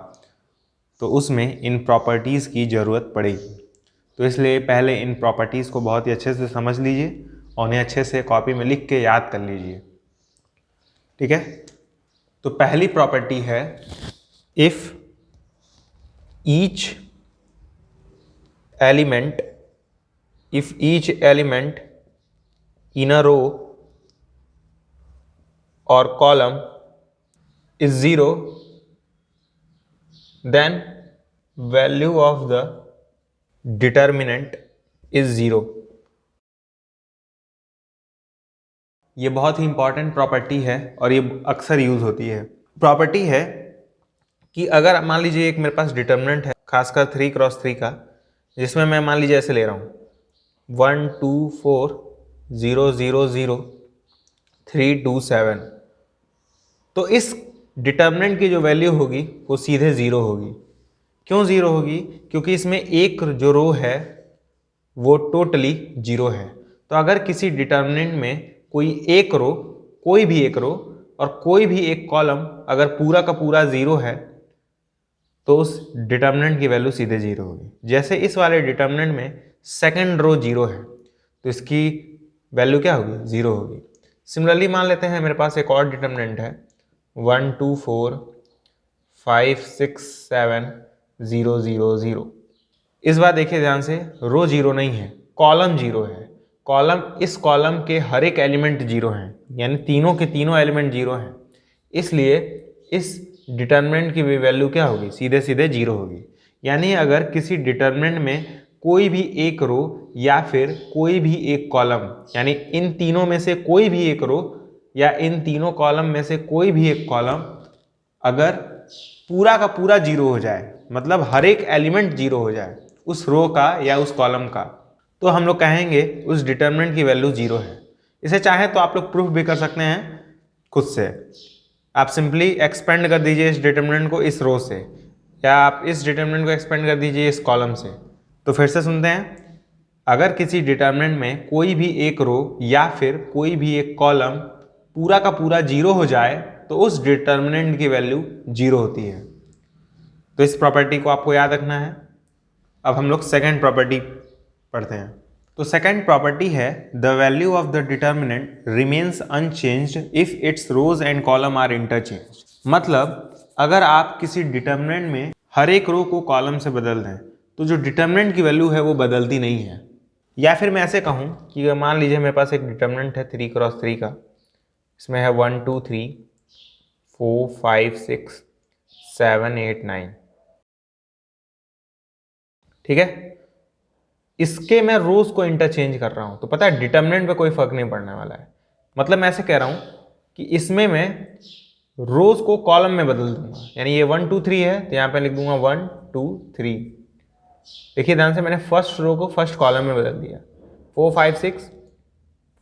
[SPEAKER 1] तो उसमें इन प्रॉपर्टीज़ की ज़रूरत पड़ेगी। तो इसलिए पहले इन प्रॉपर्टीज़ को बहुत ही अच्छे से समझ लीजिए और उन्हें अच्छे से कॉपी में लिख के याद कर लीजिए, ठीक है। तो पहली प्रॉपर्टी है, if each element in a row or column is 0, then value of the determinant is 0। ये बहुत ही इंपॉर्टेंट प्रॉपर्टी है और ये अक्सर यूज होती है। प्रॉपर्टी है कि अगर मान लीजिए एक मेरे पास डिटर्मिनेंट है, खासकर 3 क्रॉस 3 का, जिसमें मैं मान लीजिए ऐसे ले रहा हूँ 1 2 4 0 0 0 3 2 7, तो इस डिटर्मिनेंट की जो वैल्यू होगी वो सीधे 0 होगी। क्यों 0 होगी, क्योंकि इसमें एक जो रो है वो टोटली 0 है। तो अगर किसी डिटर्मिनेंट में कोई एक रो, कोई भी एक रो और कोई भी एक कॉलम अगर पूरा का पूरा 0 है तो उस डिटर्मिनेंट की वैल्यू सीधे 0 होगी। जैसे इस वाले डिटर्मिनेंट में सेकंड रो 0 है तो इसकी वैल्यू क्या होगी, 0 होगी। सिमिलरली मान लेते हैं मेरे पास एक और डिटर्मिनेंट है 1 2 4 5 6 7 0 0 0। इस बार देखिए ध्यान से, रो 0 नहीं है, कॉलम 0 है। कॉलम, इस कॉलम के हर एक एलिमेंट 0 हैं, यानी तीनों के तीनों एलिमेंट 0 हैं, इसलिए इस डिटर्मिनेंट की भी वैल्यू क्या होगी, सीधे सीधे 0 होगी। यानी अगर किसी डिटर्मिनेंट में कोई भी एक रो या फिर कोई भी एक कॉलम, यानी इन तीनों में से कोई भी एक रो या इन तीनों कॉलम में से कोई भी एक कॉलम अगर पूरा का पूरा 0 हो जाए, मतलब हर एक एलिमेंट 0 हो जाए उस रो का या उस कॉलम का, तो हम लोग कहेंगे उस डिटर्मिनेंट की वैल्यू 0 है। इसे चाहे तो आप लोग प्रूफ भी कर सकते हैं खुद से। आप सिंपली एक्सपेंड कर दीजिए इस डिटर्मिनेंट को इस रो से, या आप इस डिटर्मिनेंट को एक्सपेंड कर दीजिए इस कॉलम से। तो फिर से सुनते हैं, अगर किसी डिटर्मिनेंट में कोई भी एक रो या फिर कोई भी एक कॉलम पूरा का पूरा 0 हो जाए तो उस डिटर्मिनेंट की वैल्यू 0 होती है। तो इस प्रॉपर्टी को आपको याद रखना है। अब हम लोग सेकंड प्रॉपर्टी पढ़ते हैं। तो सेकंड प्रॉपर्टी है, the value of the determinant remains unchanged if its rows and column are interchange. मतलब अगर आप किसी डिटर्मिनेंट में हर एक रो को कॉलम से बदल दें तो जो डिटर्मिनेंट की वैल्यू है वो बदलती नहीं है। या फिर मैं ऐसे कहूँ कि मान लीजिए मेरे पास एक डिटर्मिनेंट है 3 क्रॉस 3 का, इसमें है 1 2 3 4 5 6 7 8 9, ठीक है। इसके मैं रोज को इंटरचेंज कर रहा हूं, तो पता है डिटर्मिनेंट पे कोई फर्क नहीं पड़ने वाला है। मतलब मैं ऐसे कह रहा हूं कि इसमें मैं रोज को कॉलम में बदल दूंगा, यानी ये 1 2 3 है तो यहां पे लिख दूंगा 1 2 3। देखिए ध्यान से, मैंने फर्स्ट रो को फर्स्ट कॉलम में बदल दिया, 4 5 6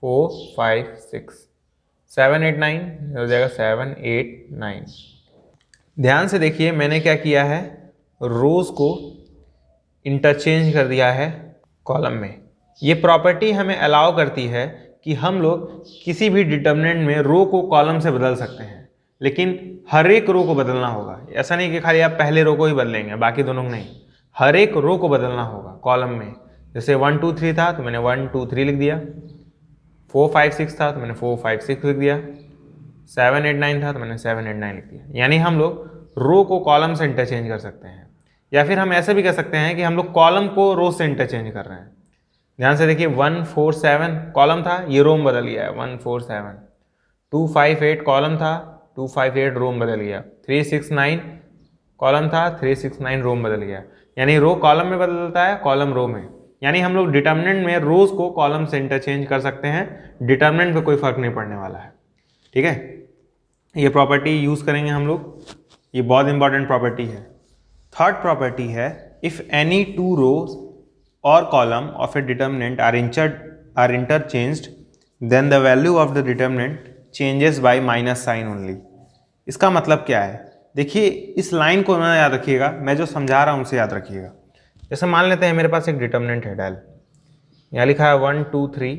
[SPEAKER 1] 4 5 6 7 8 9 हो जाएगा 7 8 9। ध्यान से देखिए मैंने क्या किया है, रोज को इंटरचेंज कर दिया है कॉलम में। ये प्रॉपर्टी हमें अलाउ करती है कि हम लोग किसी भी डिटर्मिनेंट में रो को कॉलम से बदल सकते हैं, लेकिन हर एक रो को बदलना होगा। ऐसा नहीं कि खाली आप पहले रो को ही बदलेंगे बाकी दोनों को नहीं, हर एक रो को बदलना होगा कॉलम में। जैसे 1 2 3 था तो मैंने 1 2 3 लिख दिया, 4 5 6 था तो मैंने 4 5 6 लिख दिया, 7 8 9 था तो मैंने 7 8 9 लिख दिया। यानी हम लोग रो को कॉलम से इंटरचेंज कर सकते हैं, या फिर हम ऐसे भी कर सकते हैं कि हम लोग कॉलम को रो से इंटरचेंज कर रहे हैं। ध्यान से देखिए 1 4 7 कॉलम था, ये रो में बदल गया है 1 4 7। 2 5 8 कॉलम था, 2 5 8 रो में बदल गया। 3 6 9 कॉलम था, 3 6 9 रो में बदल गया। यानी रो कॉलम में बदलता है, कॉलम रो में। यानी हम लोग डिटर्मिनेंट में रोज को कॉलम से इंटरचेंज कर सकते हैं, डिटर्मिनेंट पे कोई फर्क नहीं पड़ने वाला है। ठीक है, ये प्रॉपर्टी यूज करेंगे हम लोग, ये बहुत इंपॉर्टेंट प्रॉपर्टी है। थर्ड प्रॉपर्टी है, if any two rows or column of a determinant are interchanged, then the value of the determinant changes by minus sign only। इसका मतलब क्या है? देखिए इस लाइन को ना याद रखिएगा, मैं जो समझा रहा हूँ उसे याद रखिएगा। जैसे मान लेते हैं मेरे पास एक डिटर्मिनेंट है डेल, यहाँ लिखा है 1 2 3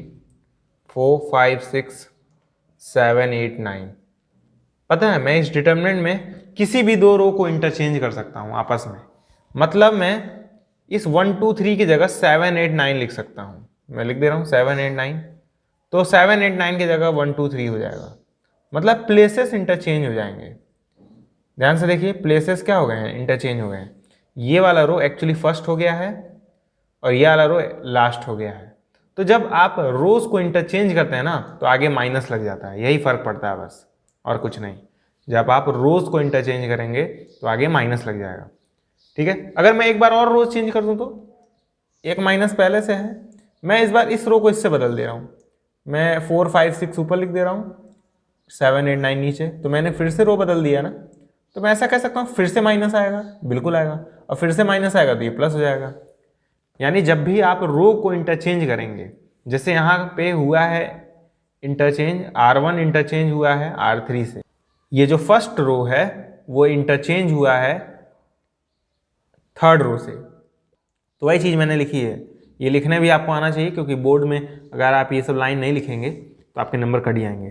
[SPEAKER 1] 4 5 6 7 8 9। पता है मैं इस डिटर्मिनेंट में किसी भी दो रो को इंटरचेंज कर सकता हूँ आपस में। मतलब मैं इस 1 2 3 की जगह 7 8 9 लिख सकता हूँ। मैं लिख दे रहा हूँ 7 8 9, तो 7 8 9 की जगह 1 2 3 हो जाएगा। मतलब प्लेसेस इंटरचेंज हो जाएंगे। ध्यान से देखिए प्लेसेस क्या हो गए हैं, इंटरचेंज हो गए हैं। ये वाला रो एक्चुअली फर्स्ट हो गया है और ये वाला रो लास्ट हो गया है। तो जब आप रोज को इंटरचेंज करते हैं ना तो आगे माइनस लग जाता है, यही फर्क पड़ता है बस, और कुछ नहीं। जब आप रोज को इंटरचेंज करेंगे तो आगे माइनस लग जाएगा। ठीक है, अगर मैं एक बार और रोज चेंज कर दूं तो एक माइनस पहले से है, मैं इस बार इस रो को इससे बदल दे रहा हूं। मैं 4 5 6 ऊपर लिख दे रहा हूं, 7 8 9 नीचे, तो मैंने फिर से रो बदल दिया ना। तो मैं ऐसा कह सकता हूं फिर से माइनस आएगा, बिल्कुल आएगा, और फिर से माइनस आएगा तो ये प्लस हो जाएगा। यानी जब भी आप रो को इंटरचेंज करेंगे, जैसे यहाँ पे हुआ है इंटरचेंज, R1 इंटरचेंज हुआ है R3 से, ये जो फर्स्ट रो है वो इंटरचेंज हुआ है थर्ड रो से। तो वही चीज़ मैंने लिखी है, ये लिखने भी आपको आना चाहिए, क्योंकि बोर्ड में अगर आप ये सब लाइन नहीं लिखेंगे तो आपके नंबर कट जाएंगे।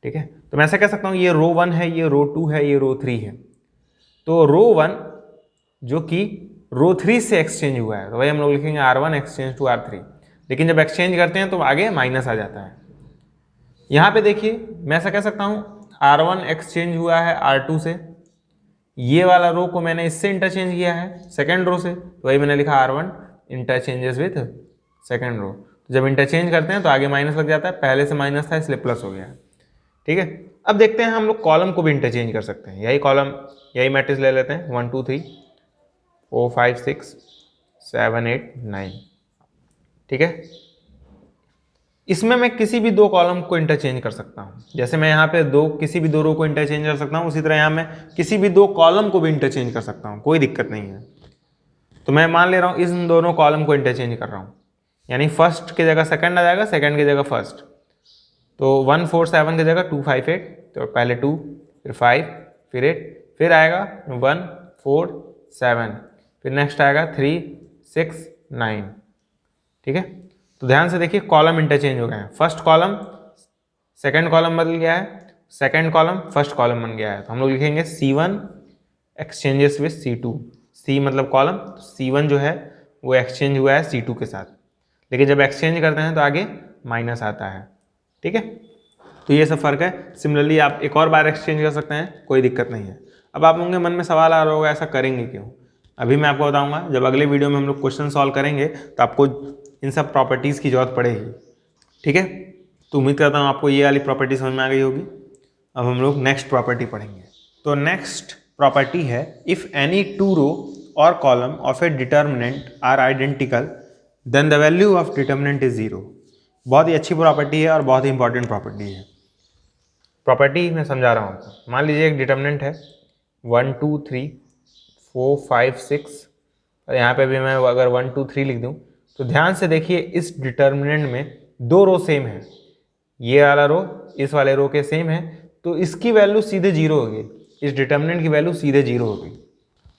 [SPEAKER 1] ठीक है, तो मैं ऐसा कह सकता हूँ ये रो 1 है, ये रो 2 है, ये रो 3 है। तो रो 1 जो कि रो 3 से एक्सचेंज हुआ है, तो वही हम लोग लिखेंगे R1 एक्सचेंज टू R3। लेकिन जब एक्सचेंज करते हैं तो आगे माइनस आ जाता है। यहाँ पे देखिए मैं ऐसा कह सकता हूँ R1 एक्सचेंज हुआ है R2 से, ये वाला रो को मैंने इससे इंटरचेंज किया है सेकंड रो से, तो वही मैंने लिखा R1 interchanges with second row. तो जब इंटरचेंज करते हैं तो आगे माइनस लग जाता है, पहले से माइनस था इसलिए प्लस हो गया। ठीक है, अब देखते हैं हम लोग कॉलम को भी इंटरचेंज कर सकते हैं। यही कॉलम, यही मैट्रिक्स ले लेते हैं 1 2 3 4 5 6 7 8 9। ठीक है, इसमें मैं किसी भी दो कॉलम को इंटरचेंज कर सकता हूँ। जैसे मैं यहाँ पे किसी भी दो रो को इंटरचेंज कर सकता हूँ, उसी तरह यहाँ मैं किसी भी दो कॉलम को भी इंटरचेंज कर सकता हूँ, कोई दिक्कत नहीं है। तो मैं मान ले रहा हूँ इन दोनों कॉलम को इंटरचेंज कर रहा हूँ, यानी फर्स्ट की जगह सेकंड आ जाएगा, सेकंड की जगह फर्स्ट। तो 1 4 7 की जगह 2 5 8, तो पहले 2 फिर 5 फिर 8, फिर आएगा 1 4 7, फिर नेक्स्ट आएगा 3 6 9। ठीक है, तो ध्यान से देखिए कॉलम इंटरचेंज हो गए हैं। फर्स्ट कॉलम सेकंड कॉलम बदल गया है, सेकंड कॉलम फर्स्ट कॉलम बन गया है। तो हम लोग लिखेंगे C1 exchanges with C2। C मतलब कॉलम, C1 जो है वो एक्सचेंज हुआ है C2 के साथ, लेकिन जब एक्सचेंज करते हैं तो आगे माइनस आता है। ठीक है, तो ये सब फर्क है। सिमिलरली आप एक और बार एक्सचेंज कर सकते हैं, कोई दिक्कत नहीं है। अब आप होंगे मन में सवाल आ रहा होगा ऐसा करेंगे क्यों, अभी मैं आपको बताऊंगा। जब अगले वीडियो में हम लोग क्वेश्चन सॉल्व करेंगे तो आपको इन सब प्रॉपर्टीज़ की जरूरत पड़ेगी। ठीक है, तो उम्मीद करता हूँ आपको ये वाली प्रॉपर्टी समझ में आ गई होगी। अब हम लोग नेक्स्ट प्रॉपर्टी पढ़ेंगे। तो नेक्स्ट प्रॉपर्टी है, इफ़ एनी टू रो और column of a determinant are identical then the value of determinant is 0। बहुत ही अच्छी प्रॉपर्टी है और बहुत ही इंपॉर्टेंट प्रॉपर्टी है। प्रॉपर्टी मैं समझा रहा हूँ आपको। मान लीजिए एक डिटर्मिनेंट है 1 2 3 4 5 6, और यहाँ पे भी मैं अगर 1 2 3 लिख दूँ तो ध्यान से देखिए इस डिटर्मिनेंट में दो रो सेम है, ये वाला रो इस वाले रो के सेम है, तो इसकी वैल्यू सीधे 0 होगी। इस डिटर्मिनेंट की वैल्यू सीधे 0 होगी।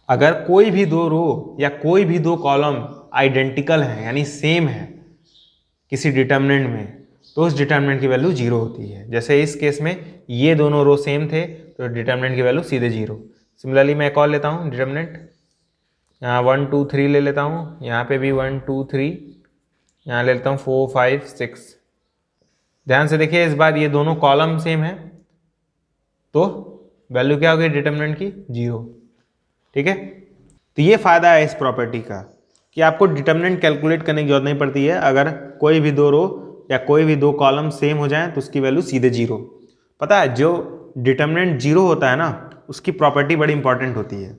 [SPEAKER 1] अगर कोई भी दो रो या कोई भी दो कॉलम आइडेंटिकल है यानी सेम है, किसी डिटर्मिनेंट में, तो उस डिटर्मिनेंट की वैल्यू 0 होती है। जैसे इस केस में ये दोनों रो सेम थे तो डिटर्मिनेंट की वैल्यू सीधे 0। सिमिलरली मैं एक और लेता हूँ डिटर्मिनेंट, यहाँ 1 2 3 ले लेता हूँ, यहाँ पे भी 1 2 3, यहाँ ले लेता हूँ 4 5 6। ध्यान से देखिए, इस बार ये दोनों कॉलम सेम है तो वैल्यू क्या होगी डिटर्मिनेंट की 0। ठीक है, तो ये फायदा है इस प्रॉपर्टी का कि आपको डिटर्मिनेंट कैलकुलेट करने की जरूरत नहीं पड़ती है। अगर कोई भी दो रो या कोई भी दो कॉलम सेम हो जाएं तो उसकी वैल्यू सीधे 0। पता है, जो डिटर्मिनेंट 0 होता है ना, उसकी प्रॉपर्टी बड़ी इंपॉर्टेंट होती है।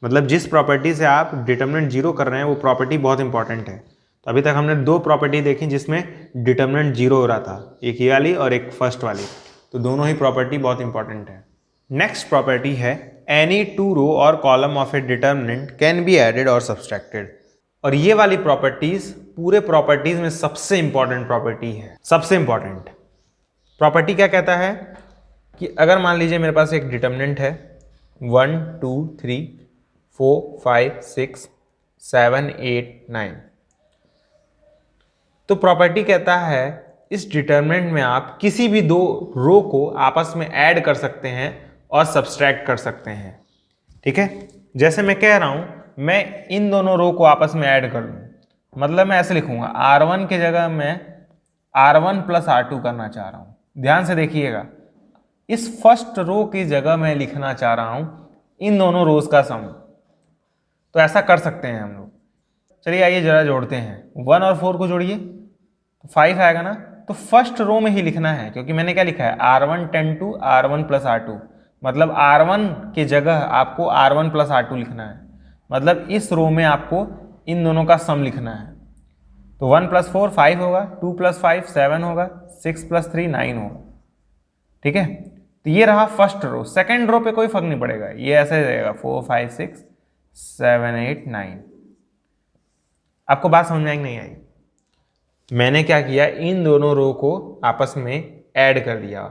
[SPEAKER 1] मतलब जिस प्रॉपर्टी से आप डिटर्मिनेंट 0 कर रहे हैं वो प्रॉपर्टी बहुत इंपॉर्टेंट है। तो अभी तक हमने दो प्रॉपर्टी देखी जिसमें डिटर्मिनेंट 0 हो रहा था, एक ये वाली और एक फर्स्ट वाली। तो दोनों ही प्रॉपर्टी बहुत इंपॉर्टेंट है। नेक्स्ट प्रॉपर्टी है एनी टू रो और column of a determinant can be added और सब्सट्रैक्टेड। और ये वाली प्रॉपर्टीज पूरे प्रॉपर्टीज में सबसे इंपॉर्टेंट प्रॉपर्टी है। सबसे इंपॉर्टेंट प्रॉपर्टी क्या कहता है कि अगर मान लीजिए मेरे पास एक डिटर्मिनेंट है 1 2 3 4 5 6 7 8 9, तो प्रॉपर्टी कहता है इस डिटर्मिनेंट में आप किसी भी दो रो को आपस में ऐड कर सकते हैं और सब्सट्रैक्ट कर सकते हैं। ठीक है, जैसे मैं कह रहा हूं मैं इन दोनों रो को आपस में ऐड कर लूँ, मतलब मैं ऐसे लिखूंगा R1 की जगह मैं R1 प्लस R2 करना चाह रहा हूं। ध्यान से देखिएगा, इस फर्स्ट रो की जगह मैं लिखना चाह रहा हूं इन दोनों रोज का सम। तो ऐसा कर सकते हैं हम लोग। चलिए आइए जरा जोड़ते हैं, 1 और 4 को जोड़िए तो 5 आएगा ना। तो फर्स्ट रो में ही लिखना है क्योंकि मैंने क्या लिखा है R1 10 to R1 plus R2, मतलब R1 की जगह आपको R1 प्लस R2 लिखना है। मतलब इस रो में आपको इन दोनों का सम लिखना है। तो 1 प्लस 4 5 होगा, 2 प्लस 5 7 होगा, 6 प्लस 3 9 होगा। ठीक है, तो ये रहा फर्स्ट रो। सेकेंड रो पे कोई फर्क नहीं पड़ेगा, ये ऐसे रहेगा 4 5 6 7 8 9। आपको बात समझ में आई नहीं आई? मैंने क्या किया, इन दोनों रो को आपस में ऐड कर दिया।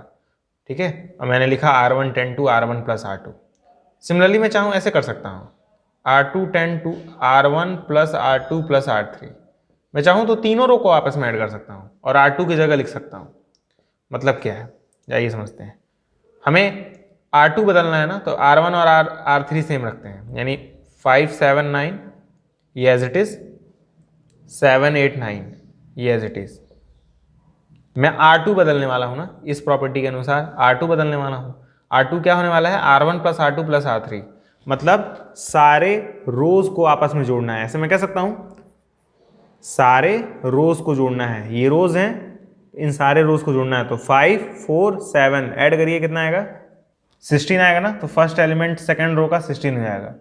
[SPEAKER 1] ठीक है, और मैंने लिखा R1 10 to R1 plus R2। Similarly मैं चाहूँ ऐसे कर सकता हूँ R2 10 to R1 plus R2 plus R3। मैं चाहूँ तो तीनों रो को आपस में ऐड कर सकता हूँ और R2 की जगह लिख सकता हूँ। मतलब क्या है, जाइए समझते हैं। हमें R2 बदलना है ना, तो R1 और R3 सेम रखते हैं, यानी 5 7 9 ये एज इट इज, 7 8 9 ये एज इट इज। मैं R2 बदलने वाला हूं ना, इस प्रॉपर्टी के अनुसार R2 बदलने वाला हूं। R2 क्या होने वाला है, R1 plus R2 plus R3। मतलब सारे रोज को आपस में जोड़ना है। ऐसे मैं कह सकता हूं सारे रोज को जोड़ना है, ये रोज हैं, इन सारे रोज को जोड़ना है। तो 5 4 7 ऐड करिए, कितना आएगा 16 आएगा ना। तो फर्स्ट एलिमेंट सेकेंड रो का 16 हो जाएगा।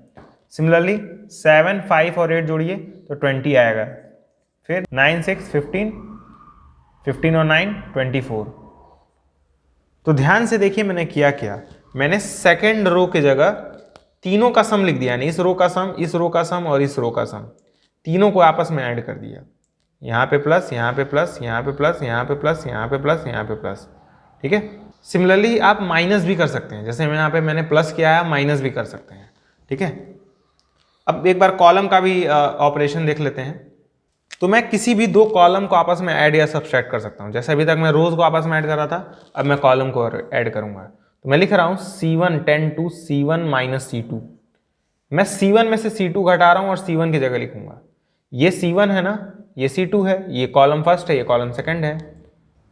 [SPEAKER 1] सिमिलरली 7 5 और 8 जोड़िए तो 20 आएगा। फिर 9 6 15, 15 और 9 24। तो ध्यान से देखिए मैंने किया क्या, मैंने सेकेंड रो की जगह तीनों का सम लिख दिया, यानी इस रो का सम, इस रो का सम और इस रो का सम, तीनों को आपस में ऐड कर दिया। यहाँ पे प्लस, यहाँ पे प्लस, यहाँ पे प्लस, यहाँ पे प्लस, यहाँ पे प्लस, यहाँ पे प्लस। ठीक है, सिमिलरली आप माइनस भी कर सकते हैं, जैसे यहाँ पे मैंने प्लस किया है, माइनस भी कर सकते हैं। ठीक है, अब एक बार कॉलम का भी ऑपरेशन देख लेते हैं। तो मैं किसी भी दो कॉलम को आपस में ऐड या सब्सट्रैक्ट कर सकता हूँ। जैसे अभी तक मैं रोज को आपस में ऐड कर रहा था, अब मैं कॉलम को ऐड करूंगा। तो मैं लिख रहा हूँ C1 10 to C1 minus C2। मैं C1 में से C2 घटा रहा हूँ और C1 की जगह लिखूंगा। ये C1 है ना, ये C2 है, ये कॉलम फर्स्ट है, ये कॉलम सेकंड है।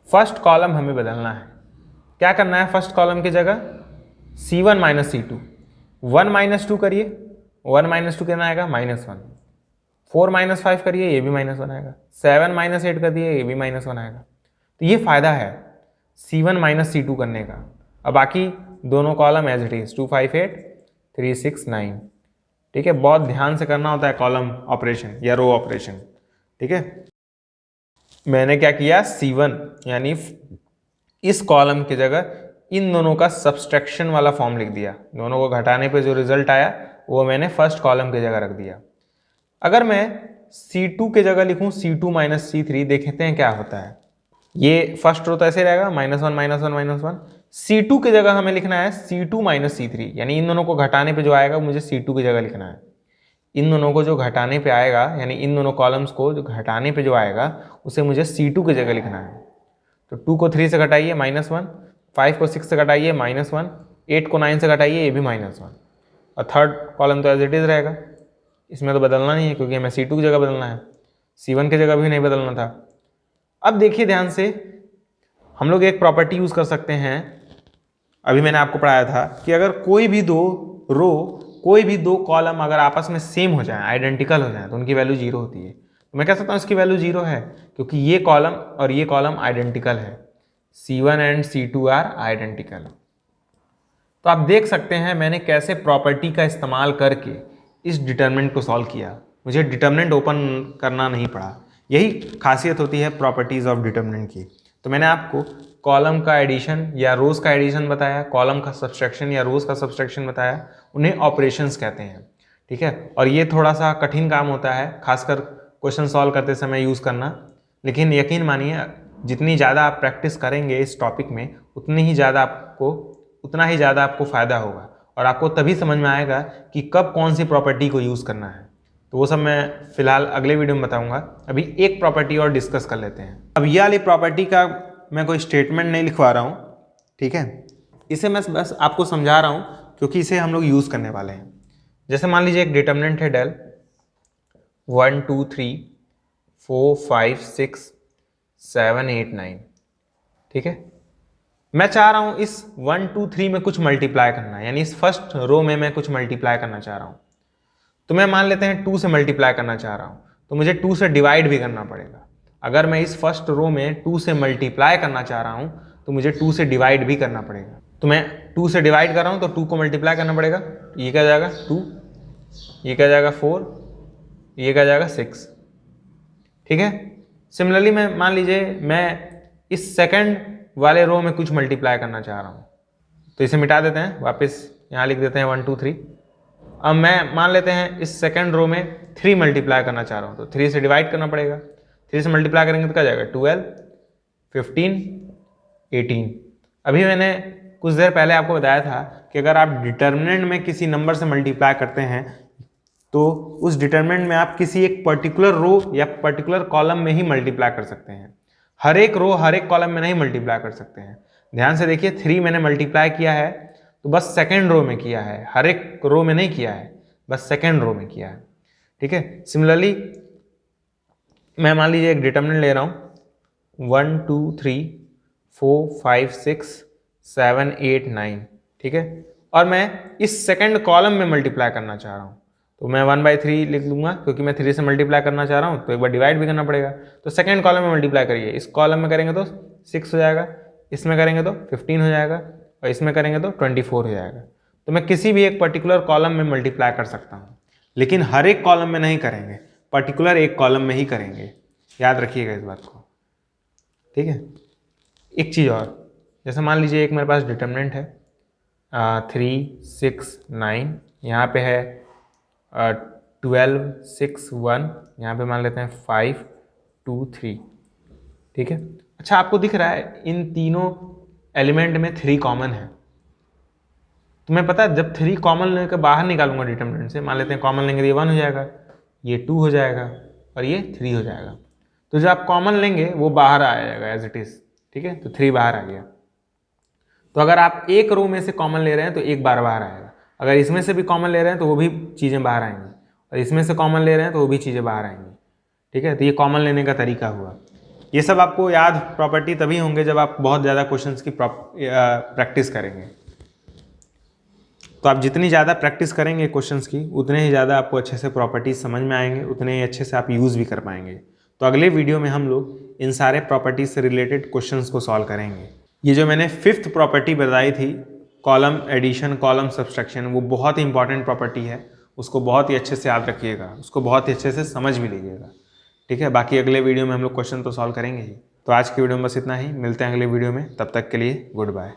[SPEAKER 1] फर्स्ट कॉलम हमें बदलना है। क्या करना है, फर्स्ट कॉलम की जगह C1 माइनस C2, 1 माइनस 2 करिए, 1 माइनस 2 कितना आएगा -1। 4 माइनस 5 करिए, ये भी -1 आएगा। 7 माइनस 8 कर दिए, ये भी -1 आएगा। तो ये फायदा है C1 माइनस C2 करने का। अब बाकी दोनों कॉलम एज इट इज 2 5 8 3 6 9। ठीक है, बहुत ध्यान से करना होता है कॉलम ऑपरेशन या रो ऑपरेशन। ठीक है, मैंने क्या किया, C1 यानी इस कॉलम की जगह इन दोनों का सब्सट्रैक्शन वाला फॉर्म लिख दिया। दोनों को घटाने पे जो रिजल्ट आया वो मैंने फर्स्ट कॉलम की जगह रख दिया। अगर मैं C2 की जगह लिखूं C2 माइनस C3, देखते हैं क्या होता है। ये फर्स्ट रो तो ऐसे रहेगा -1 -1 -1। C2 की जगह हमें लिखना है C2 माइनस C3, यानी इन दोनों को घटाने पे जो आएगा मुझे C2 की जगह लिखना है। इन दोनों को जो घटाने पे आएगा, यानी इन दोनों कॉलम्स को जो घटाने पे जो आएगा उसे मुझे C2 की जगह लिखना है। तो 2 को 3 से घटाइए -1, 5 को 6 से घटाइए -1, 8 को 9 से घटाइए, ये भी -1, और थर्ड कॉलम तो एज इट इज़ रहेगा, इसमें तो बदलना नहीं है क्योंकि हमें C2 की जगह बदलना है, C1 की जगह भी नहीं बदलना था। अब देखिए ध्यान से, हम लोग एक प्रॉपर्टी यूज़ कर सकते हैं, अभी मैंने आपको पढ़ाया था कि अगर कोई भी दो रो, कोई भी दो कॉलम अगर आपस में सेम हो जाए, आइडेंटिकल हो जाए, तो उनकी वैल्यू 0 होती है। तो मैं कह सकता हूँ इसकी वैल्यू 0 है क्योंकि ये कॉलम और ये कॉलम आइडेंटिकल है, C1 and C2 are identical. तो आप देख सकते हैं मैंने कैसे प्रॉपर्टी का इस्तेमाल करके इस डिटरमिनेंट को सॉल्व किया, मुझे डिटरमिनेंट ओपन करना नहीं पड़ा। यही खासियत होती है प्रॉपर्टीज़ ऑफ डिटरमिनेंट की। तो मैंने आपको कॉलम का एडिशन या रोज़ का एडिशन बताया, कॉलम का सब्सट्रैक्शन या रोज़ का सब्सट्रैक्शन बताया, उन्हें ऑपरेशंस कहते हैं, ठीक है। और ये थोड़ा सा कठिन काम होता है, खासकर क्वेश्चन सॉल्व करते समय यूज़ करना, लेकिन यकीन मानिए जितनी ज़्यादा आप प्रैक्टिस करेंगे इस टॉपिक में उतना ही ज़्यादा आपको फ़ायदा होगा और आपको तभी समझ में आएगा कि कब कौन सी प्रॉपर्टी को यूज़ करना है। तो वो सब मैं फिलहाल अगले वीडियो में बताऊंगा। अभी एक प्रॉपर्टी और डिस्कस कर लेते हैं। अब ये वाली प्रॉपर्टी का मैं कोई स्टेटमेंट नहीं लिखवा रहा हूँ, ठीक है, इसे मैं बस आपको समझा रहा हूँ क्योंकि इसे हम लोग यूज़ करने वाले हैं। जैसे मान लीजिए एक डिटरमिनेंट है डेल 1 2 3 4 5 6 7 8 9, ठीक है। मैं चाह रहा हूँ इस 1 2 3 में कुछ मल्टीप्लाई करना है, यानी इस फर्स्ट रो में मैं कुछ मल्टीप्लाई करना चाह रहा हूँ। तो मैं मान लेते हैं 2 से मल्टीप्लाई करना चाह रहा हूँ, तो मुझे 2 से डिवाइड भी करना पड़ेगा। अगर मैं इस फर्स्ट रो में 2 से मल्टीप्लाई करना चाह रहा हूँ तो मुझे 2 से डिवाइड भी करना पड़ेगा। तो मैं 2 से डिवाइड कर रहा हूँ तो 2 को मल्टीप्लाई करना पड़ेगा, तो ये क्या जाएगा 2, ये क्या जाएगा 4, ये क्या जाएगा 6, ठीक है। सिमिलरली मैं मान लीजिए मैं इस सेकंड वाले रो में कुछ मल्टीप्लाई करना चाह रहा हूँ, तो इसे मिटा देते हैं, वापस यहाँ लिख देते हैं 1 2 3। अब मैं मान लेते हैं इस सेकंड रो में 3 मल्टीप्लाई करना चाह रहा हूँ, तो 3 से डिवाइड करना पड़ेगा, 3 से मल्टीप्लाई करेंगे तो क्या जाएगा 12 15 18। अभी मैंने कुछ देर पहले आपको बताया था कि अगर आप डिटरमिनेंट में किसी नंबर से मल्टीप्लाई करते हैं तो उस डिटरमिनेंट में आप किसी एक पर्टिकुलर रो या पर्टिकुलर कॉलम में ही मल्टीप्लाई कर सकते हैं, हर एक रो हर एक कॉलम में नहीं मल्टीप्लाई कर सकते हैं। ध्यान से देखिए 3 मैंने मल्टीप्लाई किया है तो बस सेकेंड रो में किया है, हर एक रो में नहीं किया है, बस सेकेंड रो में किया है, ठीक है। सिमिलरली मैं मान लीजिए एक डिटरमिनेंट ले रहा हूँ 1 2 3 4 5 6 7 8 9, ठीक है, और मैं इस सेकेंड कॉलम में मल्टीप्लाई करना चाह रहा हूँ, तो मैं 1/3 लिख लूँगा क्योंकि मैं 3 से मल्टीप्लाई करना चाह रहा हूँ तो एक बार डिवाइड भी करना पड़ेगा। तो सेकेंड कॉलम में मल्टीप्लाई करिए, इस कॉलम में करेंगे तो 6 हो जाएगा, इसमें करेंगे तो 15 हो जाएगा और इसमें करेंगे तो 24 हो जाएगा। तो मैं किसी भी एक पर्टिकुलर कॉलम में मल्टीप्लाई कर सकता हूँ, लेकिन हर एक कॉलम में नहीं करेंगे, पर्टिकुलर एक कॉलम में ही करेंगे, याद रखिएगा इस बात को, ठीक है। एक चीज़ और, जैसे मान लीजिए एक मेरे पास डिटरमिनेंट है 3 6 9, यहाँ पे है 12 6 1, यहाँ पे मान लेते हैं 5 2 3, ठीक है। अच्छा आपको दिख रहा है इन तीनों एलिमेंट में 3 कॉमन है, तो मैं पता है जब 3 कॉमन लेकर बाहर निकालूंगा डिटरमिनेंट से, मान लेते हैं कॉमन लेंगे तो ये 1 हो जाएगा, ये 2 हो जाएगा और ये 3 हो जाएगा। तो जब आप कॉमन लेंगे वो बाहर आ जाएगा एज इट इज़, ठीक है, तो 3 बाहर आ गया। तो अगर आप एक रो में से कॉमन ले रहे हैं तो एक बार बाहर आएगा, अगर इसमें से भी कॉमन ले रहे हैं तो वो भी चीज़ें बाहर आएंगी, और इसमें से कॉमन ले रहे हैं तो वो भी चीज़ें बाहर आएंगी, ठीक है। तो ये कॉमन लेने का तरीका हुआ। ये सब आपको याद प्रॉपर्टी तभी होंगे जब आप बहुत ज़्यादा क्वेश्चंस की प्रैक्टिस करेंगे। तो आप जितनी ज़्यादा प्रैक्टिस करेंगे क्वेश्चंस की उतने ही ज़्यादा आपको अच्छे से प्रॉपर्टीज समझ में आएंगे, उतने ही अच्छे से आप यूज़ भी कर पाएंगे। तो अगले वीडियो में हम लोग इन सारे प्रॉपर्टीज से रिलेटेड क्वेश्चंस को सॉल्व करेंगे। ये जो मैंने 5th प्रॉपर्टी बताई थी, कॉलम एडिशन कॉलम सब्सट्रैक्शन, वो बहुत ही इंपॉर्टेंट प्रॉपर्टी है, उसको बहुत ही अच्छे से याद रखिएगा, उसको बहुत ही अच्छे से समझ भी लीजिएगा, ठीक है। बाकी अगले वीडियो में हम लोग क्वेश्चन तो सॉल्व करेंगे ही। तो आज की वीडियो में बस इतना ही, मिलते हैं अगले वीडियो में, तब तक के लिए गुड बाय।